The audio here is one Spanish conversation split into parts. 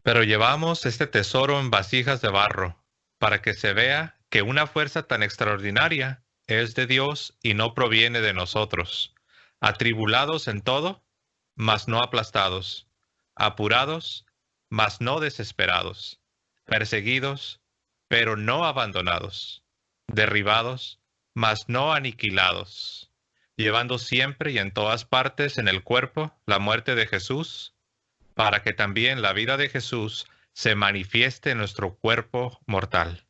Pero llevamos este tesoro en vasijas de barro, para que se vea que una fuerza tan extraordinaria es de Dios y no proviene de nosotros. Atribulados en todo, mas no aplastados. Apurados, mas no desesperados. Perseguidos, pero no abandonados. Derribados, mas no aniquilados. Llevando siempre y en todas partes en el cuerpo la muerte de Jesús, para que también la vida de Jesús se manifieste en nuestro cuerpo mortal.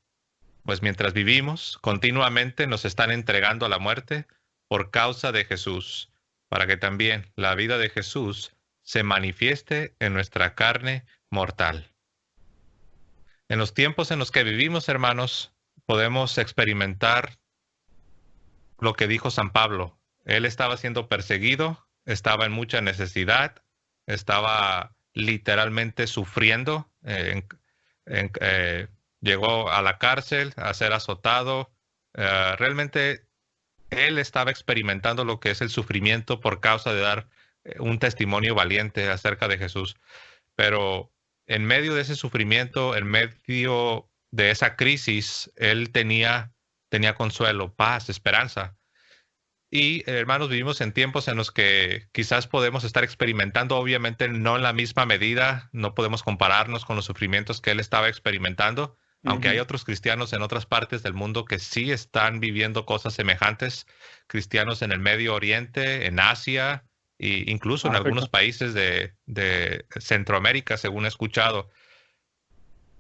Pues mientras vivimos, continuamente nos están entregando a la muerte por causa de Jesús, para que también la vida de Jesús se manifieste en nuestra carne mortal. En los tiempos en los que vivimos, hermanos, podemos experimentar lo que dijo San Pablo. Él estaba siendo perseguido, estaba en mucha necesidad, estaba literalmente sufriendo, llegó a la cárcel a ser azotado. Realmente él estaba experimentando lo que es el sufrimiento por causa de dar un testimonio valiente acerca de Jesús. Pero en medio de ese sufrimiento, en medio de esa crisis, él tenía consuelo, paz, esperanza. Y hermanos, vivimos en tiempos en los que quizás podemos estar experimentando, obviamente no en la misma medida, no podemos compararnos con los sufrimientos que él estaba experimentando, aunque hay Ujú. otros cristianos en otras partes del mundo que sí están viviendo cosas semejantes, cristianos en el Medio Oriente, en Asia e incluso en África. algunos países de Centroamérica, según he escuchado.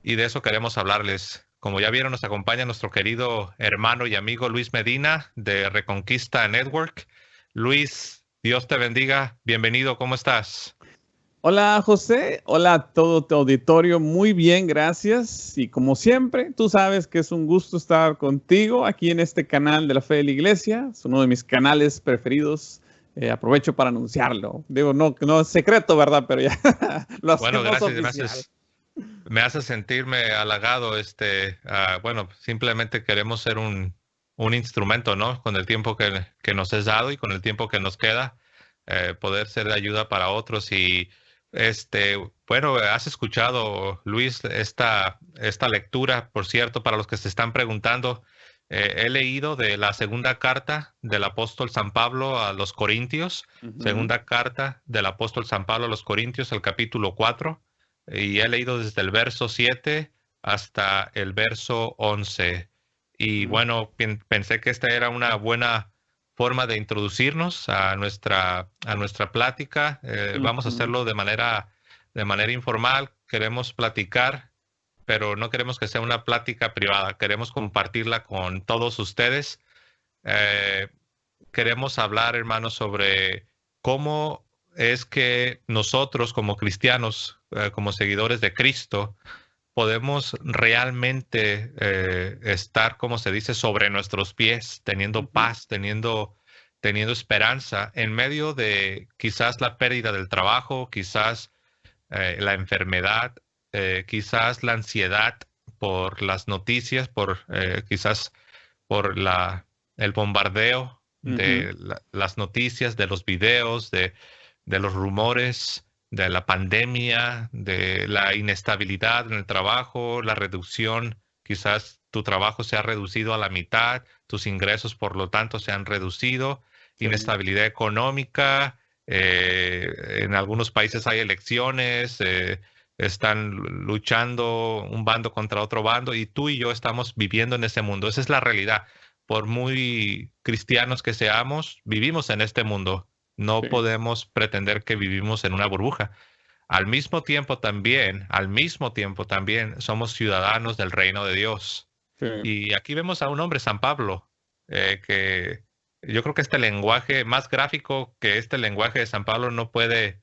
Y de eso queremos hablarles. Como ya vieron, nos acompaña nuestro querido hermano y amigo Luis Medina de Reconquista Network. Luis, Dios te bendiga. Bienvenido, ¿cómo estás? Hola José, hola a todo tu auditorio, muy bien, gracias. Y como siempre, tú sabes que es un gusto estar contigo aquí en este canal de la Fe de la Iglesia. Es uno de mis canales preferidos. Aprovecho para anunciarlo. Digo, no es secreto, ¿verdad? Pero ya lo Bueno, hacemos gracias, oficial. gracias. Me hace sentirme halagado. Bueno, simplemente queremos ser un instrumento, ¿no? Con el tiempo que nos es dado y con el tiempo que nos queda, poder ser de ayuda para otros. Y bueno, has escuchado, Luis, esta lectura, por cierto, para los que se están preguntando, he leído de la segunda carta del apóstol San Pablo a los Corintios, Ujú, segunda carta del apóstol San Pablo a los Corintios, el capítulo 4, y he leído desde el verso 7 hasta el verso 11. Y ujú, bueno, pensé que esta era una buena forma de introducirnos a nuestra plática. Vamos a ujú. hacerlo de manera informal. Queremos platicar, pero no queremos que sea una plática privada. Queremos compartirla con todos ustedes. Eh, Queremos hablar, hermanos, sobre cómo es que nosotros como cristianos, como seguidores de Cristo, podemos realmente estar, como se dice, sobre nuestros pies, teniendo Ujú. paz, teniendo esperanza en medio de quizás la pérdida del trabajo, quizás la enfermedad, quizás la ansiedad por las noticias, quizás por el bombardeo Ujú. de las noticias, de los videos, de los rumores, de la pandemia, de la inestabilidad en el trabajo, la reducción. Quizás tu trabajo se ha reducido a la mitad, tus ingresos, por lo tanto, se han reducido, Sí, inestabilidad económica. En algunos países hay elecciones, están luchando un bando contra otro bando y tú y yo estamos viviendo en ese mundo. Esa es la realidad. Por muy cristianos que seamos, vivimos en este mundo. No sí, podemos pretender que vivimos en una burbuja. Al mismo tiempo también somos ciudadanos del reino de Dios. sí. Y aquí vemos a un hombre, San Pablo, que yo creo que este lenguaje, más gráfico que este lenguaje de San Pablo, no puede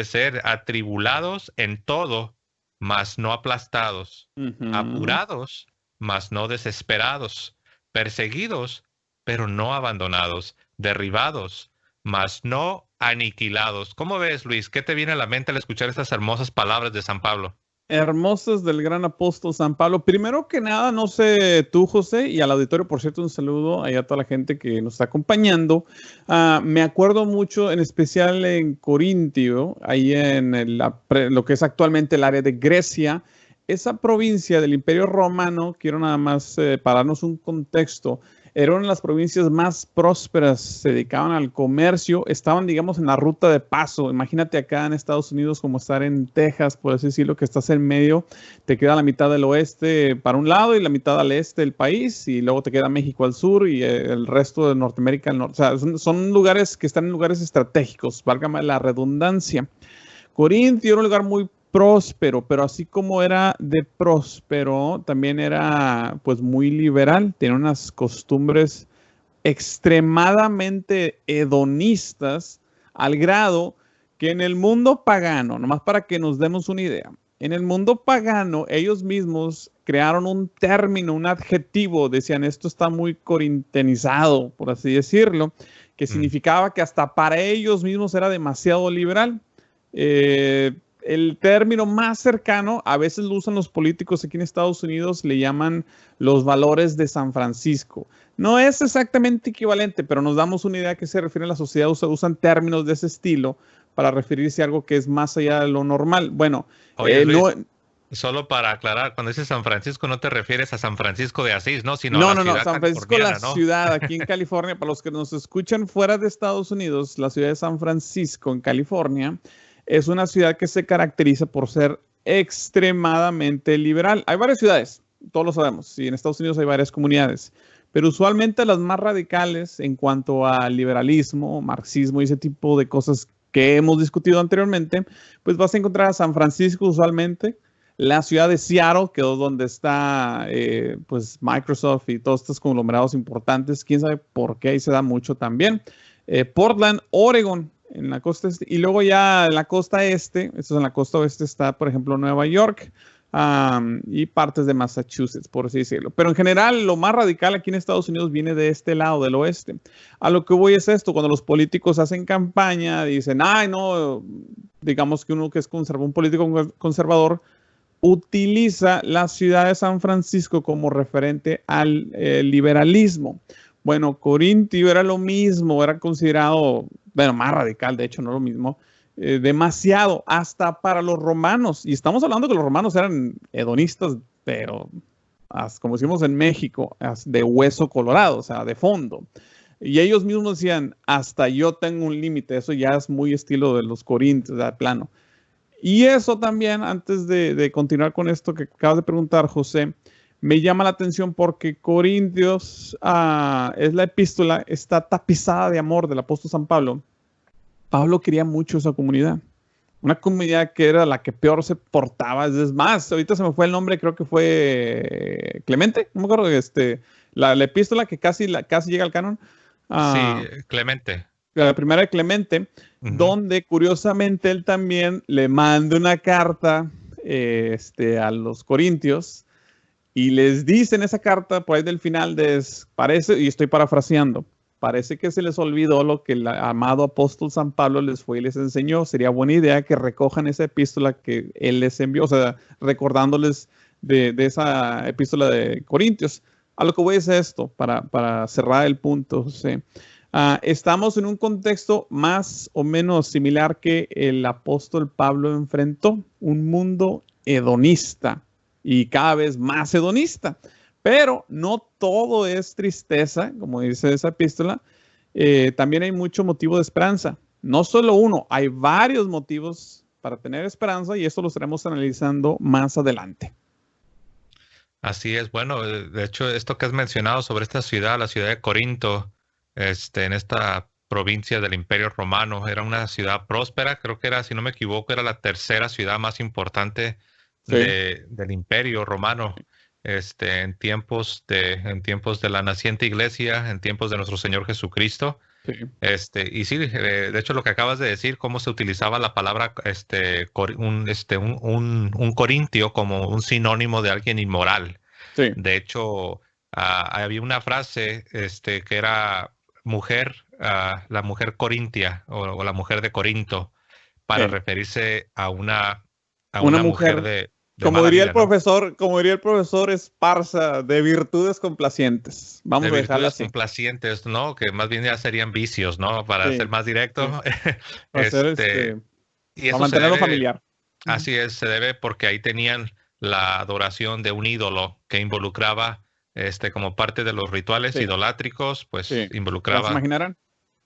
ser. Atribulados en todo, mas no aplastados, Ujú. apurados, mas no desesperados, perseguidos, pero no abandonados, derribados, mas no aniquilados. ¿Cómo ves, Luis? ¿Qué te viene a la mente al escuchar estas hermosas palabras de San Pablo? hermosas del gran apóstol San Pablo. Primero que nada, no sé tú, José, y al auditorio, por cierto, un saludo ahí a toda la gente que nos está acompañando. Me acuerdo mucho, en especial en Corintio, ahí en lo que es actualmente el área de Grecia, esa provincia del Imperio Romano. Quiero nada más para darnos un contexto. Era una de las provincias más prósperas, se dedicaban al comercio, estaban, digamos, en la ruta de paso. Imagínate acá en Estados Unidos como estar en Texas, por así decirlo, que estás en medio, te queda la mitad del oeste para un lado y la mitad al este del país, y luego te queda México al sur y el resto de Norteamérica al norte. O sea, son lugares que están en lugares estratégicos, válgame la redundancia. Corintio era un lugar muy próspero, pero así como era de próspero, también era pues muy liberal, tenía unas costumbres extremadamente hedonistas, al grado que en el mundo pagano, nomás para que nos demos una idea, en el mundo pagano ellos mismos crearon un término, un adjetivo, decían esto está muy corintianizado, por así decirlo, que significaba que hasta para ellos mismos era demasiado liberal. El término más cercano, a veces lo usan los políticos aquí en Estados Unidos, le llaman los valores de San Francisco. No es exactamente equivalente, pero nos damos una idea a qué se refiere a la sociedad. Usan términos de ese estilo para referirse a algo que es más allá de lo normal. Bueno, Oye, Luis, solo para aclarar, cuando dices San Francisco no te refieres a San Francisco de Asís, ¿no? Sino a la ciudad San Francisco, la ¿no? ciudad aquí en California. Para los que nos escuchan fuera de Estados Unidos, la ciudad de San Francisco en California es una ciudad que se caracteriza por ser extremadamente liberal. Hay varias ciudades, todos lo sabemos, y en Estados Unidos hay varias comunidades, pero usualmente las más radicales en cuanto a liberalismo, marxismo y ese tipo de cosas que hemos discutido anteriormente, pues vas a encontrar a San Francisco usualmente, la ciudad de Seattle, que es donde está pues Microsoft y todos estos conglomerados importantes, quién sabe por qué ahí se da mucho también. Portland, Oregon, en la costa este, y luego ya en la costa este, esto es en la costa oeste, está por ejemplo Nueva York y partes de Massachusetts, por así decirlo. Pero en general lo más radical aquí en Estados Unidos viene de este lado, del oeste. A lo que voy es esto, cuando los políticos hacen campaña, dicen, ay no, digamos que uno que es un político conservador, utiliza la ciudad de San Francisco como referente al liberalismo. Bueno, Corintio era lo mismo, era considerado, bueno, más radical, de hecho, no lo mismo, demasiado, hasta para los romanos. Y estamos hablando que los romanos eran hedonistas, pero como decimos en México, de hueso colorado, o sea, de fondo. Y ellos mismos decían, hasta yo tengo un límite, eso ya es muy estilo de los corintios, de plano. Y eso también, antes de continuar con esto que acabas de preguntar, José, me llama la atención porque Corintios es la epístola, está tapizada de amor del apóstol San Pablo. Pablo quería mucho esa comunidad. Una comunidad que era la que peor se portaba. Es más, ahorita se me fue el nombre, creo que fue Clemente. No me acuerdo, la epístola que casi llega al canon. Sí, Clemente. La primera de Clemente, donde curiosamente él también le manda una carta a los corintios. Y les dice en esa carta, por ahí del final, parece, y estoy parafraseando, parece que se les olvidó lo que el amado apóstol San Pablo les fue y les enseñó. Sería buena idea que recojan esa epístola que él les envió, o sea, recordándoles de esa epístola de Corintios. A lo que voy es esto, para cerrar el punto, José. Estamos en un contexto más o menos similar que el apóstol Pablo enfrentó, un mundo hedonista. Y cada vez más hedonista. Pero no todo es tristeza, como dice esa epístola. También hay mucho motivo de esperanza. No solo uno, hay varios motivos para tener esperanza y esto lo estaremos analizando más adelante. Así es. Bueno, de hecho, esto que has mencionado sobre esta ciudad, la ciudad de Corinto, en esta provincia del Imperio Romano, era una ciudad próspera. Creo que era, si no me equivoco, era la tercera ciudad más importante del Imperio Romano, en tiempos de la naciente iglesia, en tiempos de nuestro Señor Jesucristo. Sí. Y sí, de hecho lo que acabas de decir, cómo se utilizaba la palabra un corintio como un sinónimo de alguien inmoral. Sí. De hecho, había una frase que era mujer, la mujer corintia o la mujer de Corinto, para referirse a una mujer Como diría el profesor, Esparza, de virtudes complacientes. Vamos a dejarlo así. Complacientes, ¿no? Que más bien ya serían vicios, ¿no? Para ser más directo. Sí. Para mantenerlo familiar. Así es, se debe porque ahí tenían la adoración de un ídolo que involucraba, como parte de los rituales idolátricos, pues involucraba. ¿Se imaginarán?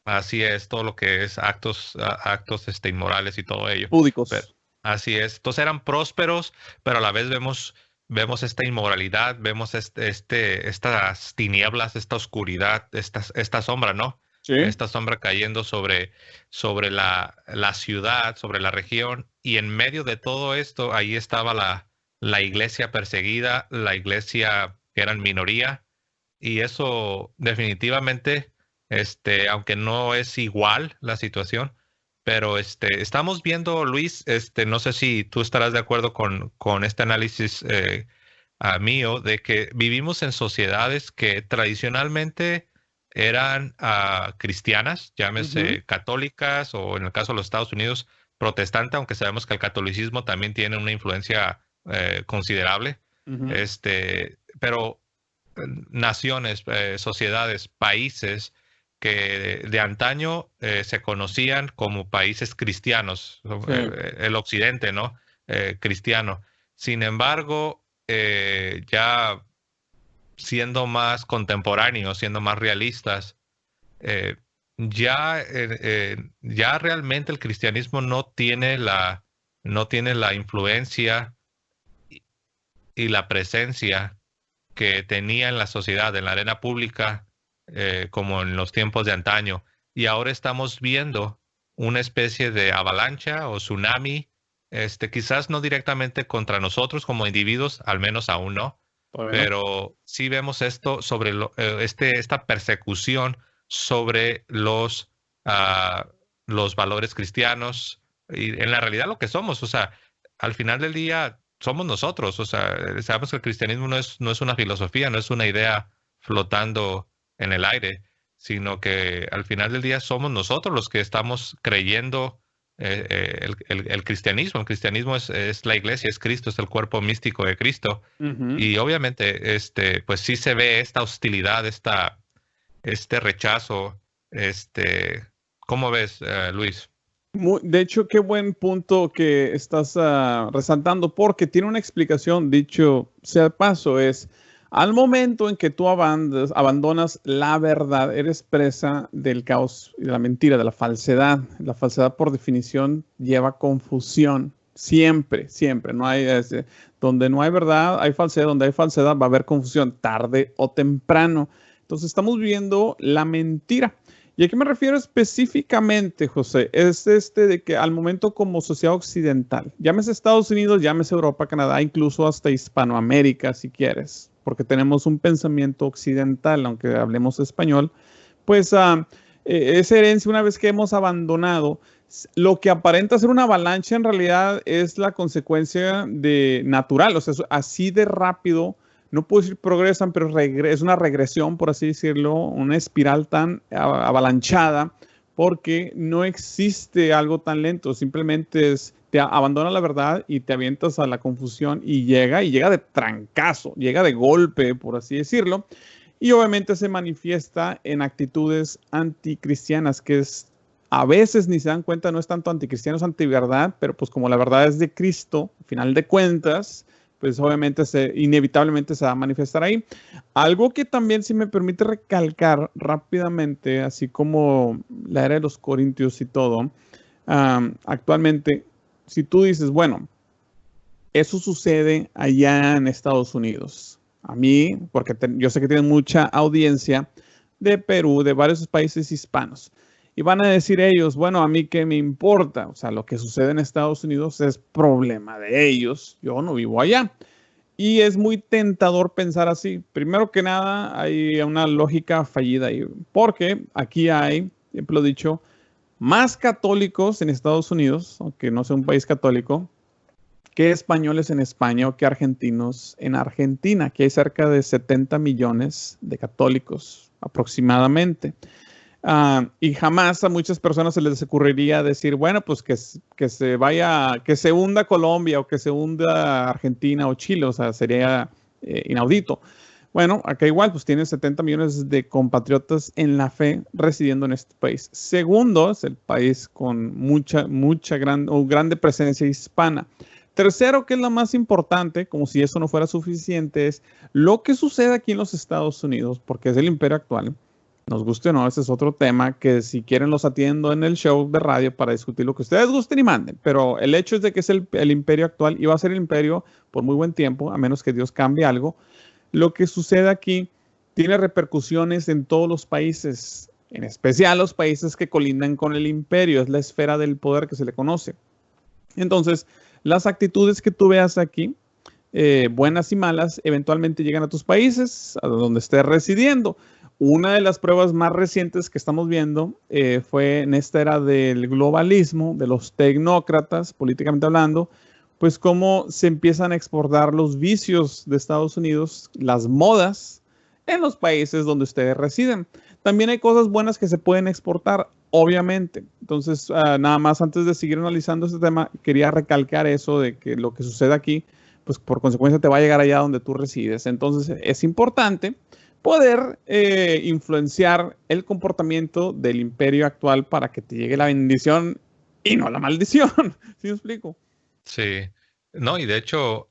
Así es, todo lo que es actos inmorales y todo ello. Púdicos. Así es. Entonces eran prósperos, pero a la vez vemos esta inmoralidad, vemos estas tinieblas, esta oscuridad, esta sombra, ¿no? Sí. Esta sombra cayendo sobre la ciudad, sobre la región. Y en medio de todo esto, ahí estaba la iglesia perseguida, la iglesia que era en minoría. Y eso definitivamente, aunque no es igual la situación, pero estamos viendo, Luis, no sé si tú estarás de acuerdo con este análisis mío, de que vivimos en sociedades que tradicionalmente eran cristianas, llámese católicas, o en el caso de los Estados Unidos, protestante, aunque sabemos que el catolicismo también tiene una influencia considerable. Pero naciones, sociedades, países que de antaño se conocían como países cristianos, el occidente, ¿no? Cristiano. Sin embargo, ya siendo más contemporáneos, siendo más realistas, ya realmente el cristianismo no tiene la influencia y la presencia que tenía en la sociedad, en la arena pública, como en los tiempos de antaño. Y ahora estamos viendo una especie de avalancha o tsunami, quizás no directamente contra nosotros como individuos, al menos aún no, pero sí vemos esto sobre esta persecución sobre los valores cristianos y en la realidad lo que somos. O sea, al final del día somos nosotros. O sea, sabemos que el cristianismo no es una filosofía, no es una idea flotando en el aire, sino que al final del día somos nosotros los que estamos creyendo el cristianismo. El cristianismo es la iglesia, es Cristo, es el cuerpo místico de Cristo. Y obviamente, pues sí se ve esta hostilidad, este rechazo. ¿Cómo ves, Luis? De hecho, qué buen punto que estás resaltando, porque tiene una explicación, dicho sea de paso, es al momento en que tú abandonas la verdad, eres presa del caos y de la mentira, de la falsedad. La falsedad, por definición, lleva confusión. Siempre, siempre. No hay, donde no hay verdad, hay falsedad. Donde hay falsedad, va a haber confusión, tarde o temprano. Entonces, estamos viendo la mentira. ¿Y a qué me refiero específicamente, José? Es de que al momento como sociedad occidental, llámese Estados Unidos, llámese Europa, Canadá, incluso hasta Hispanoamérica, si quieres, porque tenemos un pensamiento occidental, aunque hablemos español, pues esa herencia, una vez que hemos abandonado, lo que aparenta ser una avalancha en realidad es la consecuencia natural, o sea, así de rápido. No puedo decir progresan, pero es una regresión, por así decirlo, una espiral tan avalanchada, porque no existe algo tan lento. Simplemente te abandona la verdad y te avientas a la confusión y llega de trancazo, llega de golpe, por así decirlo. Y obviamente se manifiesta en actitudes anticristianas, que a veces ni se dan cuenta, no es tanto anticristianos, antiverdad, pero pues como la verdad es de Cristo, al final de cuentas, pues obviamente inevitablemente se va a manifestar ahí. Algo que también, si me permite recalcar rápidamente, así como la era de los corintios y todo, actualmente, si tú dices, bueno, eso sucede allá en Estados Unidos. A mí, porque yo sé que tienen mucha audiencia de Perú, de varios países hispanos. Y van a decir ellos, bueno, a mí qué me importa. O sea, lo que sucede en Estados Unidos es problema de ellos. Yo no vivo allá. Y es muy tentador pensar así. Primero que nada, hay una lógica fallida ahí. Porque aquí hay, siempre lo he dicho, más católicos en Estados Unidos, aunque no sea un país católico, que españoles en España o que argentinos en Argentina. Aquí hay cerca de 70 millones de católicos aproximadamente. Y jamás a muchas personas se les ocurriría decir, bueno, pues que se vaya, que se hunda Colombia o que se hunda Argentina o Chile, o sea, sería inaudito. Bueno, acá igual, pues tienen 70 millones de compatriotas en la fe residiendo en este país. Segundo, es el país con mucha grande presencia hispana. Tercero, que es lo más importante, como si eso no fuera suficiente, es lo que sucede aquí en los Estados Unidos, porque es el imperio actual. Nos guste o no, ese es otro tema que si quieren los atiendo en el show de radio para discutir lo que ustedes gusten y manden. Pero el hecho es de que es el imperio actual y va a ser el imperio por muy buen tiempo, a menos que Dios cambie algo. Lo que sucede aquí tiene repercusiones en todos los países, en especial los países que colindan con el imperio. Es la esfera del poder que se le conoce. Entonces, las actitudes que tú veas aquí, buenas y malas, eventualmente llegan a tus países, a donde estés residiendo. Una de las pruebas más recientes que estamos viendo fue en esta era del globalismo, de los tecnócratas, políticamente hablando, pues cómo se empiezan a exportar los vicios de Estados Unidos, las modas, en los países donde ustedes residen. También hay cosas buenas que se pueden exportar, obviamente. Entonces, nada más antes de seguir analizando este tema, quería recalcar eso de que lo que sucede aquí, pues por consecuencia te va a llegar allá donde tú resides. Entonces, es importante poder influenciar el comportamiento del imperio actual para que te llegue la bendición y no la maldición. ¿Sí me explico? Sí, no, y de hecho,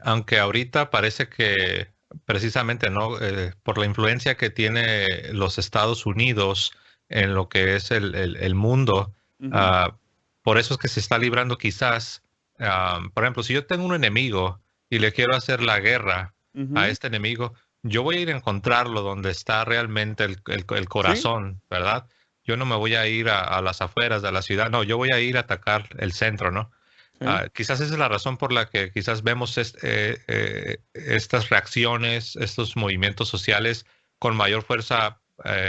aunque ahorita parece que precisamente, ¿no? Por la influencia que tiene los Estados Unidos en lo que es el mundo, ah, por eso es que se está librando quizás, por ejemplo, si yo tengo un enemigo y le quiero hacer la guerra a este enemigo, yo voy a ir a encontrarlo donde está realmente el corazón, ¿verdad? Yo no me voy a ir a las afueras de la ciudad, no, yo voy a ir a atacar el centro, ¿no? Quizás esa es la razón por la que quizás vemos estas reacciones, estos movimientos sociales con mayor fuerza,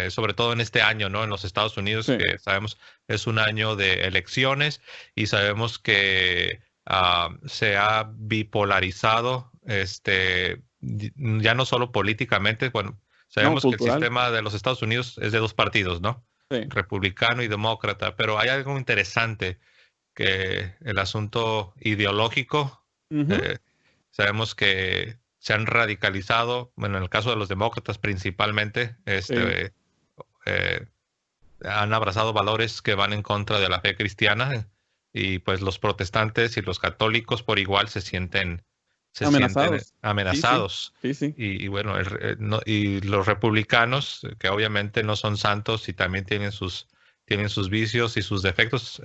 sobre todo en este año, ¿no? En los Estados Unidos, que sabemos es un año de elecciones y sabemos que se ha bipolarizado, ya no solo políticamente, bueno, sabemos que el sistema de los Estados Unidos es de dos partidos, ¿no? Sí. Republicano y demócrata, pero hay algo interesante que el asunto ideológico, sabemos que se han radicalizado, bueno, en el caso de los demócratas principalmente, han abrazado valores que van en contra de la fe cristiana y pues los protestantes y los católicos por igual se sienten amenazados. Sí. Y bueno, y los republicanos, que obviamente no son santos y también tienen sus vicios y sus defectos,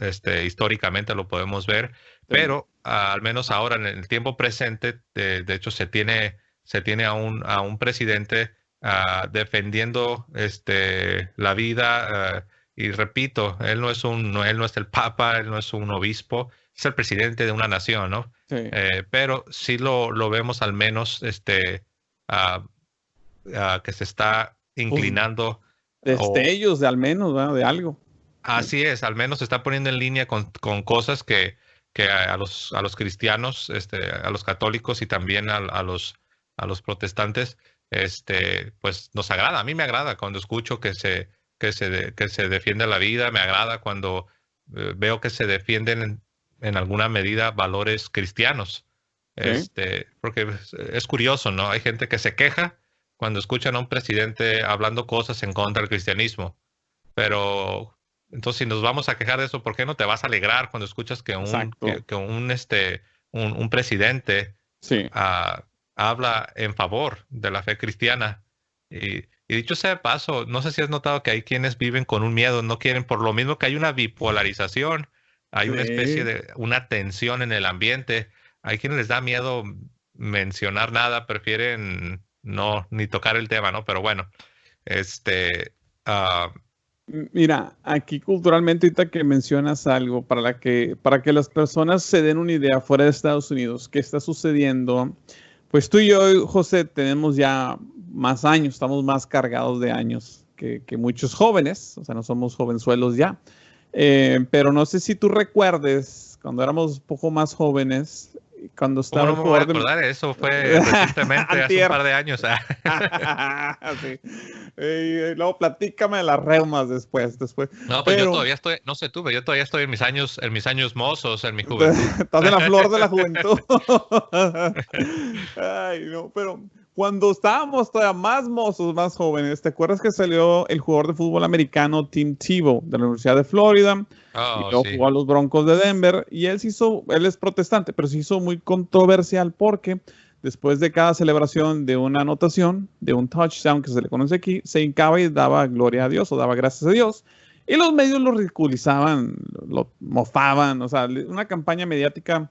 históricamente lo podemos ver, pero al menos ahora en el tiempo presente, de hecho se tiene a un presidente defendiendo la vida, y repito, él no es el papa, él no es un obispo, es el presidente de una nación, ¿no? Sí. Pero sí lo vemos al menos que se está inclinando. Destellos de al menos, ¿verdad? De algo. Así es, al menos se está poniendo en línea con cosas que a los cristianos, a los católicos y también a los protestantes, pues nos agrada. A mí me agrada cuando escucho que se defiende la vida, me agrada cuando veo que se defienden en alguna medida valores cristianos. Porque es curioso, ¿no? Hay gente que se queja cuando escuchan a un presidente hablando cosas en contra del cristianismo, pero entonces, si nos vamos a quejar de eso, ¿por qué no te vas a alegrar cuando escuchas que un presidente habla en favor de la fe cristiana? Y dicho sea de paso, no sé si has notado que hay quienes viven con un miedo, no quieren, por lo mismo que hay una bipolarización, hay una especie de una tensión en el ambiente. Hay quienes les da miedo mencionar nada, prefieren ni tocar el tema, ¿no? Pero bueno, mira, aquí culturalmente, ahorita que mencionas algo, para que las personas se den una idea fuera de Estados Unidos, qué está sucediendo, pues tú y yo, José, tenemos ya más años, estamos más cargados de años que muchos jóvenes, o sea, no somos jovenzuelos ya, pero no sé si tú recuerdes, cuando éramos un poco más jóvenes, cuando estaba... ¿Cómo no me voy a acordar? Eso fue recientemente, hace un par de años. Sí. Luego platícame de las reumas después. No, pues yo Pero todavía estoy, no sé tú, pero yo todavía estoy en mis años mozos, en mi juventud. estás en la flor de la juventud. Ay, no, pero cuando estábamos todavía más mozos, más jóvenes, ¿te acuerdas que salió el jugador de fútbol americano Tim Tebow de la Universidad de Florida? Y Oh, luego sí. jugó a los Broncos de Denver. Y él es protestante, pero se hizo muy controversial porque después de cada celebración de una anotación, de un touchdown que se le conoce aquí, se hincaba y daba gloria a Dios o daba gracias a Dios. Y los medios lo ridiculizaban, lo mofaban, o sea, una campaña mediática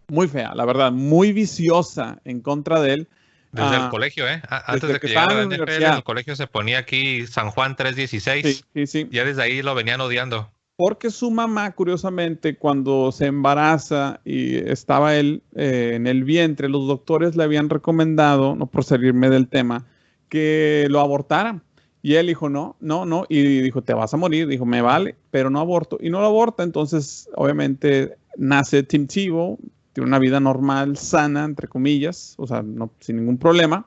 muy fea, la verdad, muy viciosa en contra de él. Desde el colegio, ¿eh? Antes Desde de que que estaba llegara en a la la NFL, en universidad. el colegio se ponía aquí San Juan Sí, 3:16. sí, sí. Ya desde ahí lo venían odiando. Porque su mamá, curiosamente, cuando se embaraza y estaba él en el vientre, los doctores le habían recomendado, no por salirme del tema, que lo abortara. Y él dijo, no, no, no. Y dijo, te vas a morir. Dijo, me vale, pero no aborto. Y no lo aborta. Entonces, obviamente, nace Tim Tebow, tiene una vida normal, sana, entre comillas, o sea, no, sin ningún problema.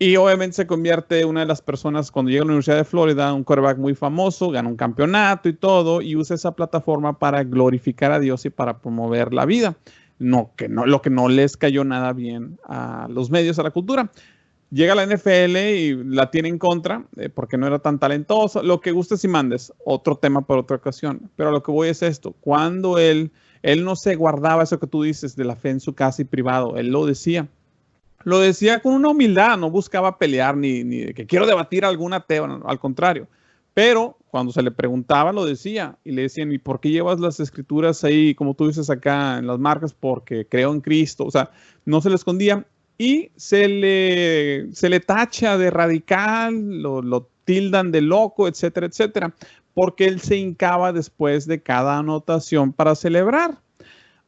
Y obviamente se convierte en una de las personas, cuando llega a la Universidad de Florida, un quarterback muy famoso, gana un campeonato y todo, y usa esa plataforma para glorificar a Dios y para promover la vida. Lo que no les cayó nada bien a los medios, a la cultura. Llega a la NFL y la tiene en contra porque no era tan talentoso. Lo que gustes y mandes, otro tema para otra ocasión. Pero a lo que voy es esto, cuando él no se guardaba eso que tú dices de la fe en su casa y privado, él lo decía. Lo decía con una humildad, no buscaba pelear ni de que quiero debatir algún ateo, no, al contrario. Pero cuando se le preguntaba, lo decía y le decían, ¿y por qué llevas las escrituras ahí, como tú dices acá en las marcas? Porque creo en Cristo. O sea, no se le escondía y se le tacha de radical, lo tildan de loco, etcétera, etcétera, porque él se hincaba después de cada anotación para celebrar.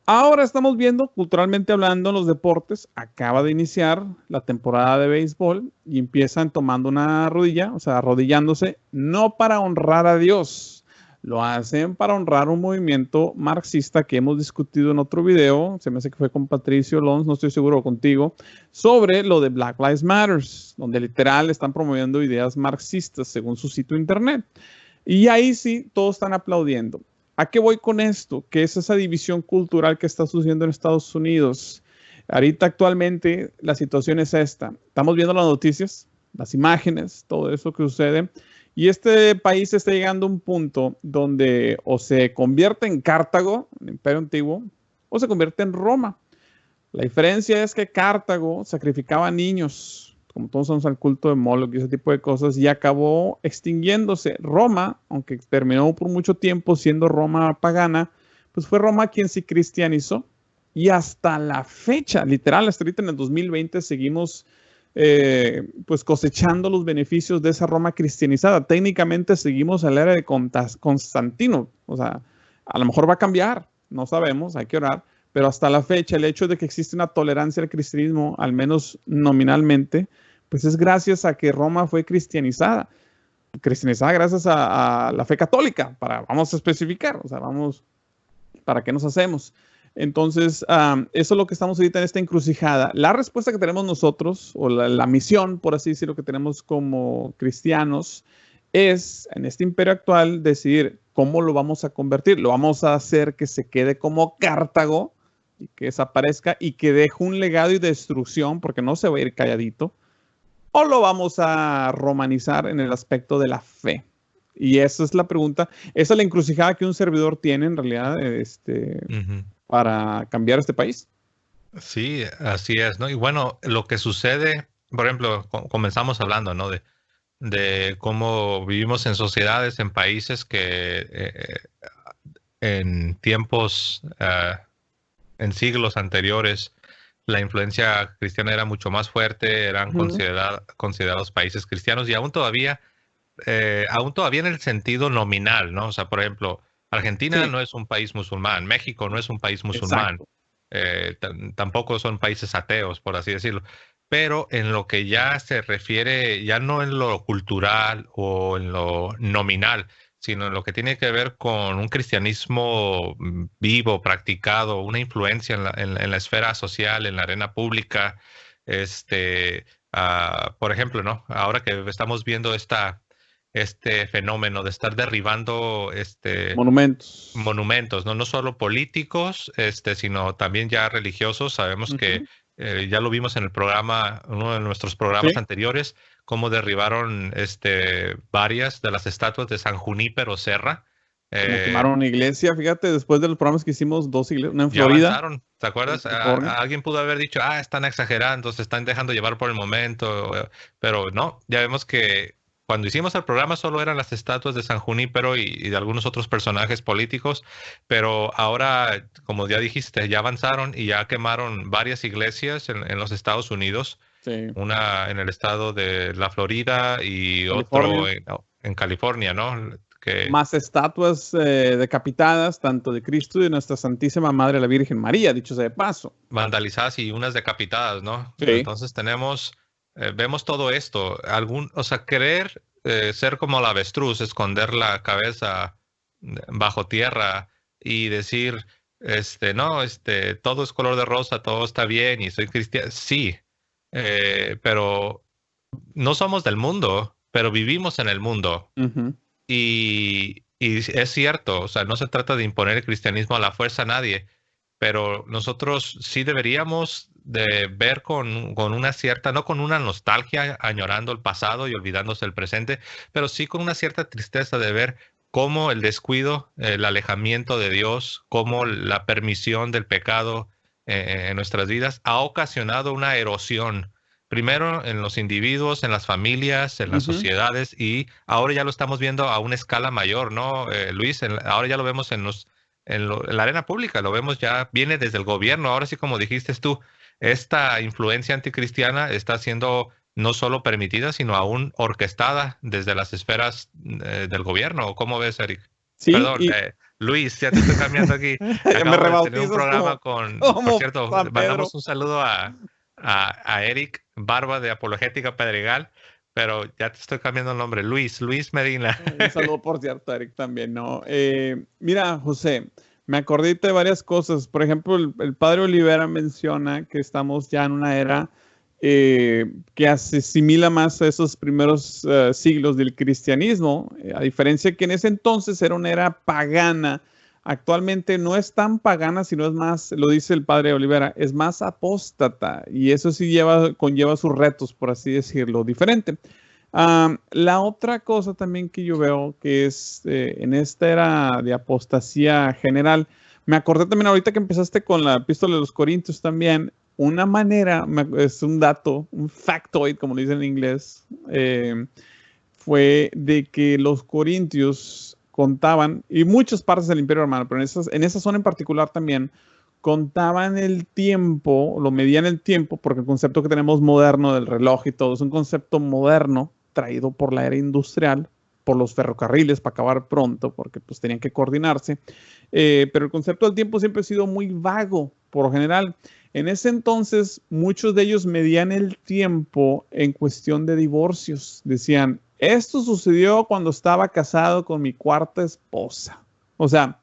Ahora estamos viendo, culturalmente hablando, en los deportes, acaba de iniciar la temporada de béisbol y empiezan tomando una rodilla, o sea, arrodillándose, no para honrar a Dios, lo hacen para honrar un movimiento marxista que hemos discutido en otro video, se me hace que fue con Patricio Lons, no estoy seguro contigo, sobre lo de Black Lives Matter, donde literal están promoviendo ideas marxistas según su sitio internet. Y ahí sí, todos están aplaudiendo. ¿A qué voy con esto? Que es esa división cultural que está sucediendo en Estados Unidos. Ahorita actualmente la situación es esta. Estamos viendo las noticias, las imágenes, todo eso que sucede. Y este país está llegando a un punto donde o se convierte en Cartago, el Imperio Antiguo, o se convierte en Roma. La diferencia es que Cartago sacrificaba niños, como todos somos al culto de Moloch y ese tipo de cosas, y acabó extinguiéndose. Roma, aunque terminó por mucho tiempo siendo Roma pagana, pues fue Roma quien se cristianizó. Y hasta la fecha, literal, hasta ahorita en el 2020 seguimos pues cosechando los beneficios de esa Roma cristianizada. Técnicamente seguimos a la era de Constantino. O sea, a lo mejor va a cambiar, no sabemos, hay que orar. Pero hasta la fecha, el hecho de que existe una tolerancia al cristianismo, al menos nominalmente, pues es gracias a que Roma fue cristianizada. Cristianizada gracias a la fe católica, vamos a especificar, o sea, ¿para qué nos hacemos? Entonces, eso es lo que estamos ahorita en esta encrucijada. La respuesta que tenemos nosotros, o la misión, por así decirlo, que tenemos como cristianos, es, en este imperio actual, decidir cómo lo vamos a convertir. Lo vamos a hacer que se quede como Cartago, y que desaparezca y que deje un legado y destrucción, porque no se va a ir calladito, o lo vamos a romanizar en el aspecto de la fe. Y esa es la pregunta, esa es la encrucijada que un servidor tiene en realidad para cambiar este país. Sí, así es, ¿no? Y bueno, lo que sucede, por ejemplo, comenzamos hablando, ¿no? De cómo vivimos en sociedades, en países que en tiempos, en siglos anteriores, la influencia cristiana era mucho más fuerte, eran considerados países cristianos y aún todavía en el sentido nominal, ¿no? O sea, por ejemplo, Argentina no es un país musulmán, México no es un país musulmán, tampoco son países ateos, por así decirlo. Pero en lo que ya se refiere, ya no en lo cultural o en lo nominal, sino en lo que tiene que ver con un cristianismo vivo, practicado, una influencia en la esfera social, en la arena pública, por ejemplo, ¿no? Ahora que estamos viendo este fenómeno de estar derribando Monumentos. monumentos, ¿no? No solo políticos, sino también ya religiosos. Sabemos que Ujú. ya lo vimos en el programa, uno de nuestros programas Sí, anteriores, cómo derribaron varias de las estatuas de San Junípero Serra. como Eh, quemaron una iglesia, fíjate, después de los programas que hicimos, dos iglesias, una en ya Florida, avanzaron, ¿te en acuerdas? California. Alguien pudo haber dicho, están exagerando, se están dejando llevar por el momento, pero no, ya vemos que cuando hicimos el programa solo eran las estatuas de San Junípero y de algunos otros personajes políticos, pero ahora, como ya dijiste, ya avanzaron y ya quemaron varias iglesias en los Estados Unidos, Sí, una en el estado de la Florida y California. otro en California, ¿no? Que Más estatuas decapitadas, tanto de Cristo y de nuestra Santísima Madre la Virgen María, dicho sea de paso. vandalizadas y unas decapitadas, ¿no? Sí. Entonces vemos todo esto, o sea, querer ser como la avestruz, esconder la cabeza bajo tierra y decir, no, todo es color de rosa, todo está bien y soy cristiano. Sí, pero no somos del mundo, pero vivimos en el mundo. Ujú. Y es cierto, o sea, no se trata de imponer el cristianismo a la fuerza a nadie, pero nosotros sí deberíamos de ver con una cierta, no con una nostalgia, añorando el pasado y olvidándose el presente, pero sí con una cierta tristeza de ver cómo el descuido, el alejamiento de Dios, cómo la permisión del pecado en nuestras vidas ha ocasionado una erosión. Primero en los individuos, en las familias, en las Ujú. sociedades y ahora ya lo estamos viendo a una escala mayor, ¿no, Luis? Ahora ya lo vemos en la arena pública, lo vemos ya, viene desde el gobierno. Ahora sí, como dijiste tú, esta influencia anticristiana está siendo no solo permitida, sino aún orquestada desde las esferas del gobierno. ¿Cómo ves, Eric? Sí, Perdón, y Luis, ya te estoy cambiando aquí. ya me Acabo de tener un rebautizas programa como, por como cierto, San Pedro. mandamos un saludo a Eric Barba de Apologética Pedregal, pero ya te estoy cambiando el nombre, Luis Medina. Un saludo, por cierto, Eric, también, ¿no? Mira, José, me acordé de varias cosas. Por ejemplo, el padre Olivera menciona que estamos ya en una era que asimila más a esos primeros siglos del cristianismo, a diferencia que en ese entonces era una era pagana. Actualmente no es tan pagana, sino es más, lo dice el padre Olivera, es más apóstata y eso sí conlleva sus retos, por así decirlo, diferente. La otra cosa también que yo veo que es en esta era de apostasía general, me acordé también ahorita que empezaste con la epístola de los Corintios también, una manera, es un dato, un factoid, como le dicen en inglés, fue de que los corintios contaban, y muchas partes del Imperio Romano, pero en esa zona en particular también, contaban el tiempo, lo medían el tiempo, porque el concepto que tenemos moderno del reloj y todo es un concepto moderno traído por la era industrial, por los ferrocarriles para acabar pronto, porque pues tenían que coordinarse. Pero el concepto del tiempo siempre ha sido muy vago, por lo general. En ese entonces, muchos de ellos medían el tiempo en cuestión de divorcios. Decían, esto sucedió cuando estaba casado con mi cuarta esposa. O sea,